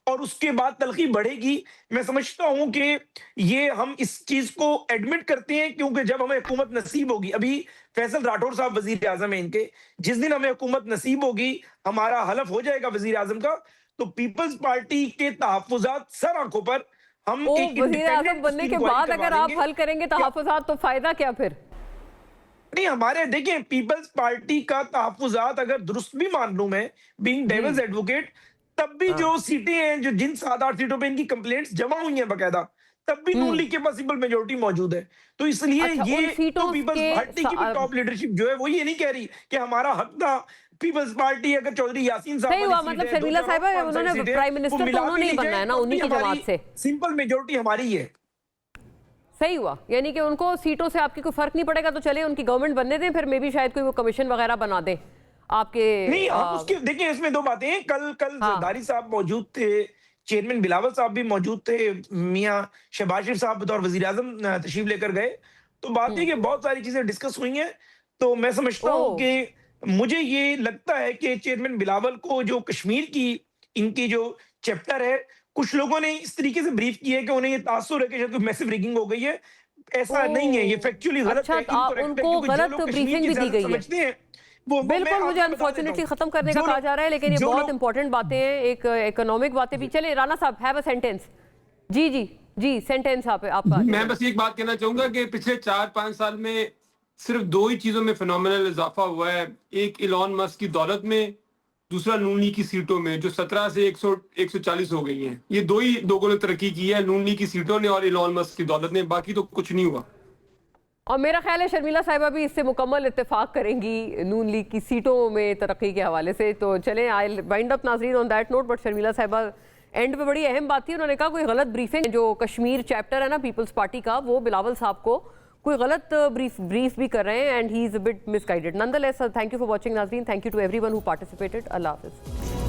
और उसके बाद तलखी बढ़ेगी। मैं समझता हूं कि ये हम इस चीज को एडमिट करते हैं क्योंकि जब हमें हुकूमत नसीब होगी, अभी फैसल राठौर साहब वजीर आजम है इनके, जिस दिन हमें हुकूमत नसीब होगी, हमारा हलफ हो जाएगा वजीर आजम का, तो पीपल्स पार्टी के तहफ्फुजात सर आंखों पर हम एक वजीर आजम बनने के बाद अगर आप हल करेंगे तहफ्फुजात तो फायदा क्या फिर? नहीं, हमारे देखिए पीपल्स पार्टी का तहफ्फुजात अगर दुरुस्त भी मान लूं मैं, बीइंग डेविल्स एडवोकेट, तब भी जो सीटें हैं, जो जिन 7-8 सीटों पे इनकी कंप्लेंट्स जमा हुई हैं बकायदा, तब भी नून लीग के पास सिंपल मेजोरिटी मौजूद है। तो इसलिए ये तो पीपल्स पार्टी की भी टॉप लीडरशिप जो है वो ये नहीं कह रही कि हमारा हक था। पीपल्स पार्टी अगर चौधरी यासीन साहब सही हुआ, मतलब शर्मिला साहिबा उन्होंने प्राइम मिनिस्टर तो उन्होंने ही बनना है ना, उन्हीं की जमात से सिंपल मेजोरिटी हमारी है। सही हुआ, यानी कि उनको सीटों से आपकी कोई फर्क नहीं पड़ेगा, तो चले उनकी गवर्नमेंट बनने दें, फिर मे भी शायद कोई वो कमीशन वगैरह बना दें आपके। नहीं, हम उसके देखिए इसमें दो बातें हैं। कल जरदारी साहब मौजूद थे, चेयरमैन बिलावल साहब भी मौजूद थे, मियां शहबाज शरीफ साहब बतौर वजीर आजम तशरीफ लेकर गए। तो बात है कि बहुत सारी चीजें डिस्कस हुई हैं। तो मैं समझता हूँ कि मुझे ये लगता है कि चेयरमैन बिलावल को जो कश्मीर की इनकी जो चैप्टर है, कुछ लोगों ने इस तरीके से ब्रीफ किया है कि उन्हें ये तासुर है कि शायद कोई मैसिव रिगिंग हो गई है। ऐसा नहीं है, ये फैक्चुअली गलत है, इनकरेक्ट है, उनको क्योंकि जो गलत लोग ब्रीफिंग भी दी गई समझते है। हैं वो बिल्कुल, मुझे अनफॉर्चुनेटली खत्म करने का कहा जा रहा है, लेकिन ये बहुत इंपॉर्टेंट बातें हैं, एक इकोनॉमिक बातें भी। चले राणा साहब, हैव अ सेंटेंस। जी सेंटेंस आपका। मैं बस एक बात कहना चाहूंगा कि पिछले 4-5 साल में सिर्फ 2 ही चीजों में फिनोमिनल इजाफा हुआ है। एक इलॉन मस्क की दौलत में, दूसरा नून लीग की सीटों में, जो 17 से 140 हो गई हैं। ये 2 ही लोगों ने तरक्की की है, नून लीग की सीटों ने और इलॉन मस्क की दौलत ने, बाकी तो कुछ नहीं हुआ। और मेरा ख्याल है शर्मिला साहिबा भी इससे मुकम्मल इत्तेफाक करेंगी नून लीग की सीटों में तरक्की के हवाले से। तो चलें, आई वाइंड अप नाज़रीन on that note. But Sharmila साहिबा एंड पे बड़ी अहम बात थी, उन्होंने कहा कोई गलत ब्रीफिंग, जो कश्मीर चैप्टर है ना पीपल्स पार्टी का, वो बिलावल साहब को कोई गलत ब्रीफ भी कर रहे हैं and he is a bit misguided. Nonetheless, thank you for watching नाज़रीन, thank you to everyone who participated. अल्लाह हाफिज़।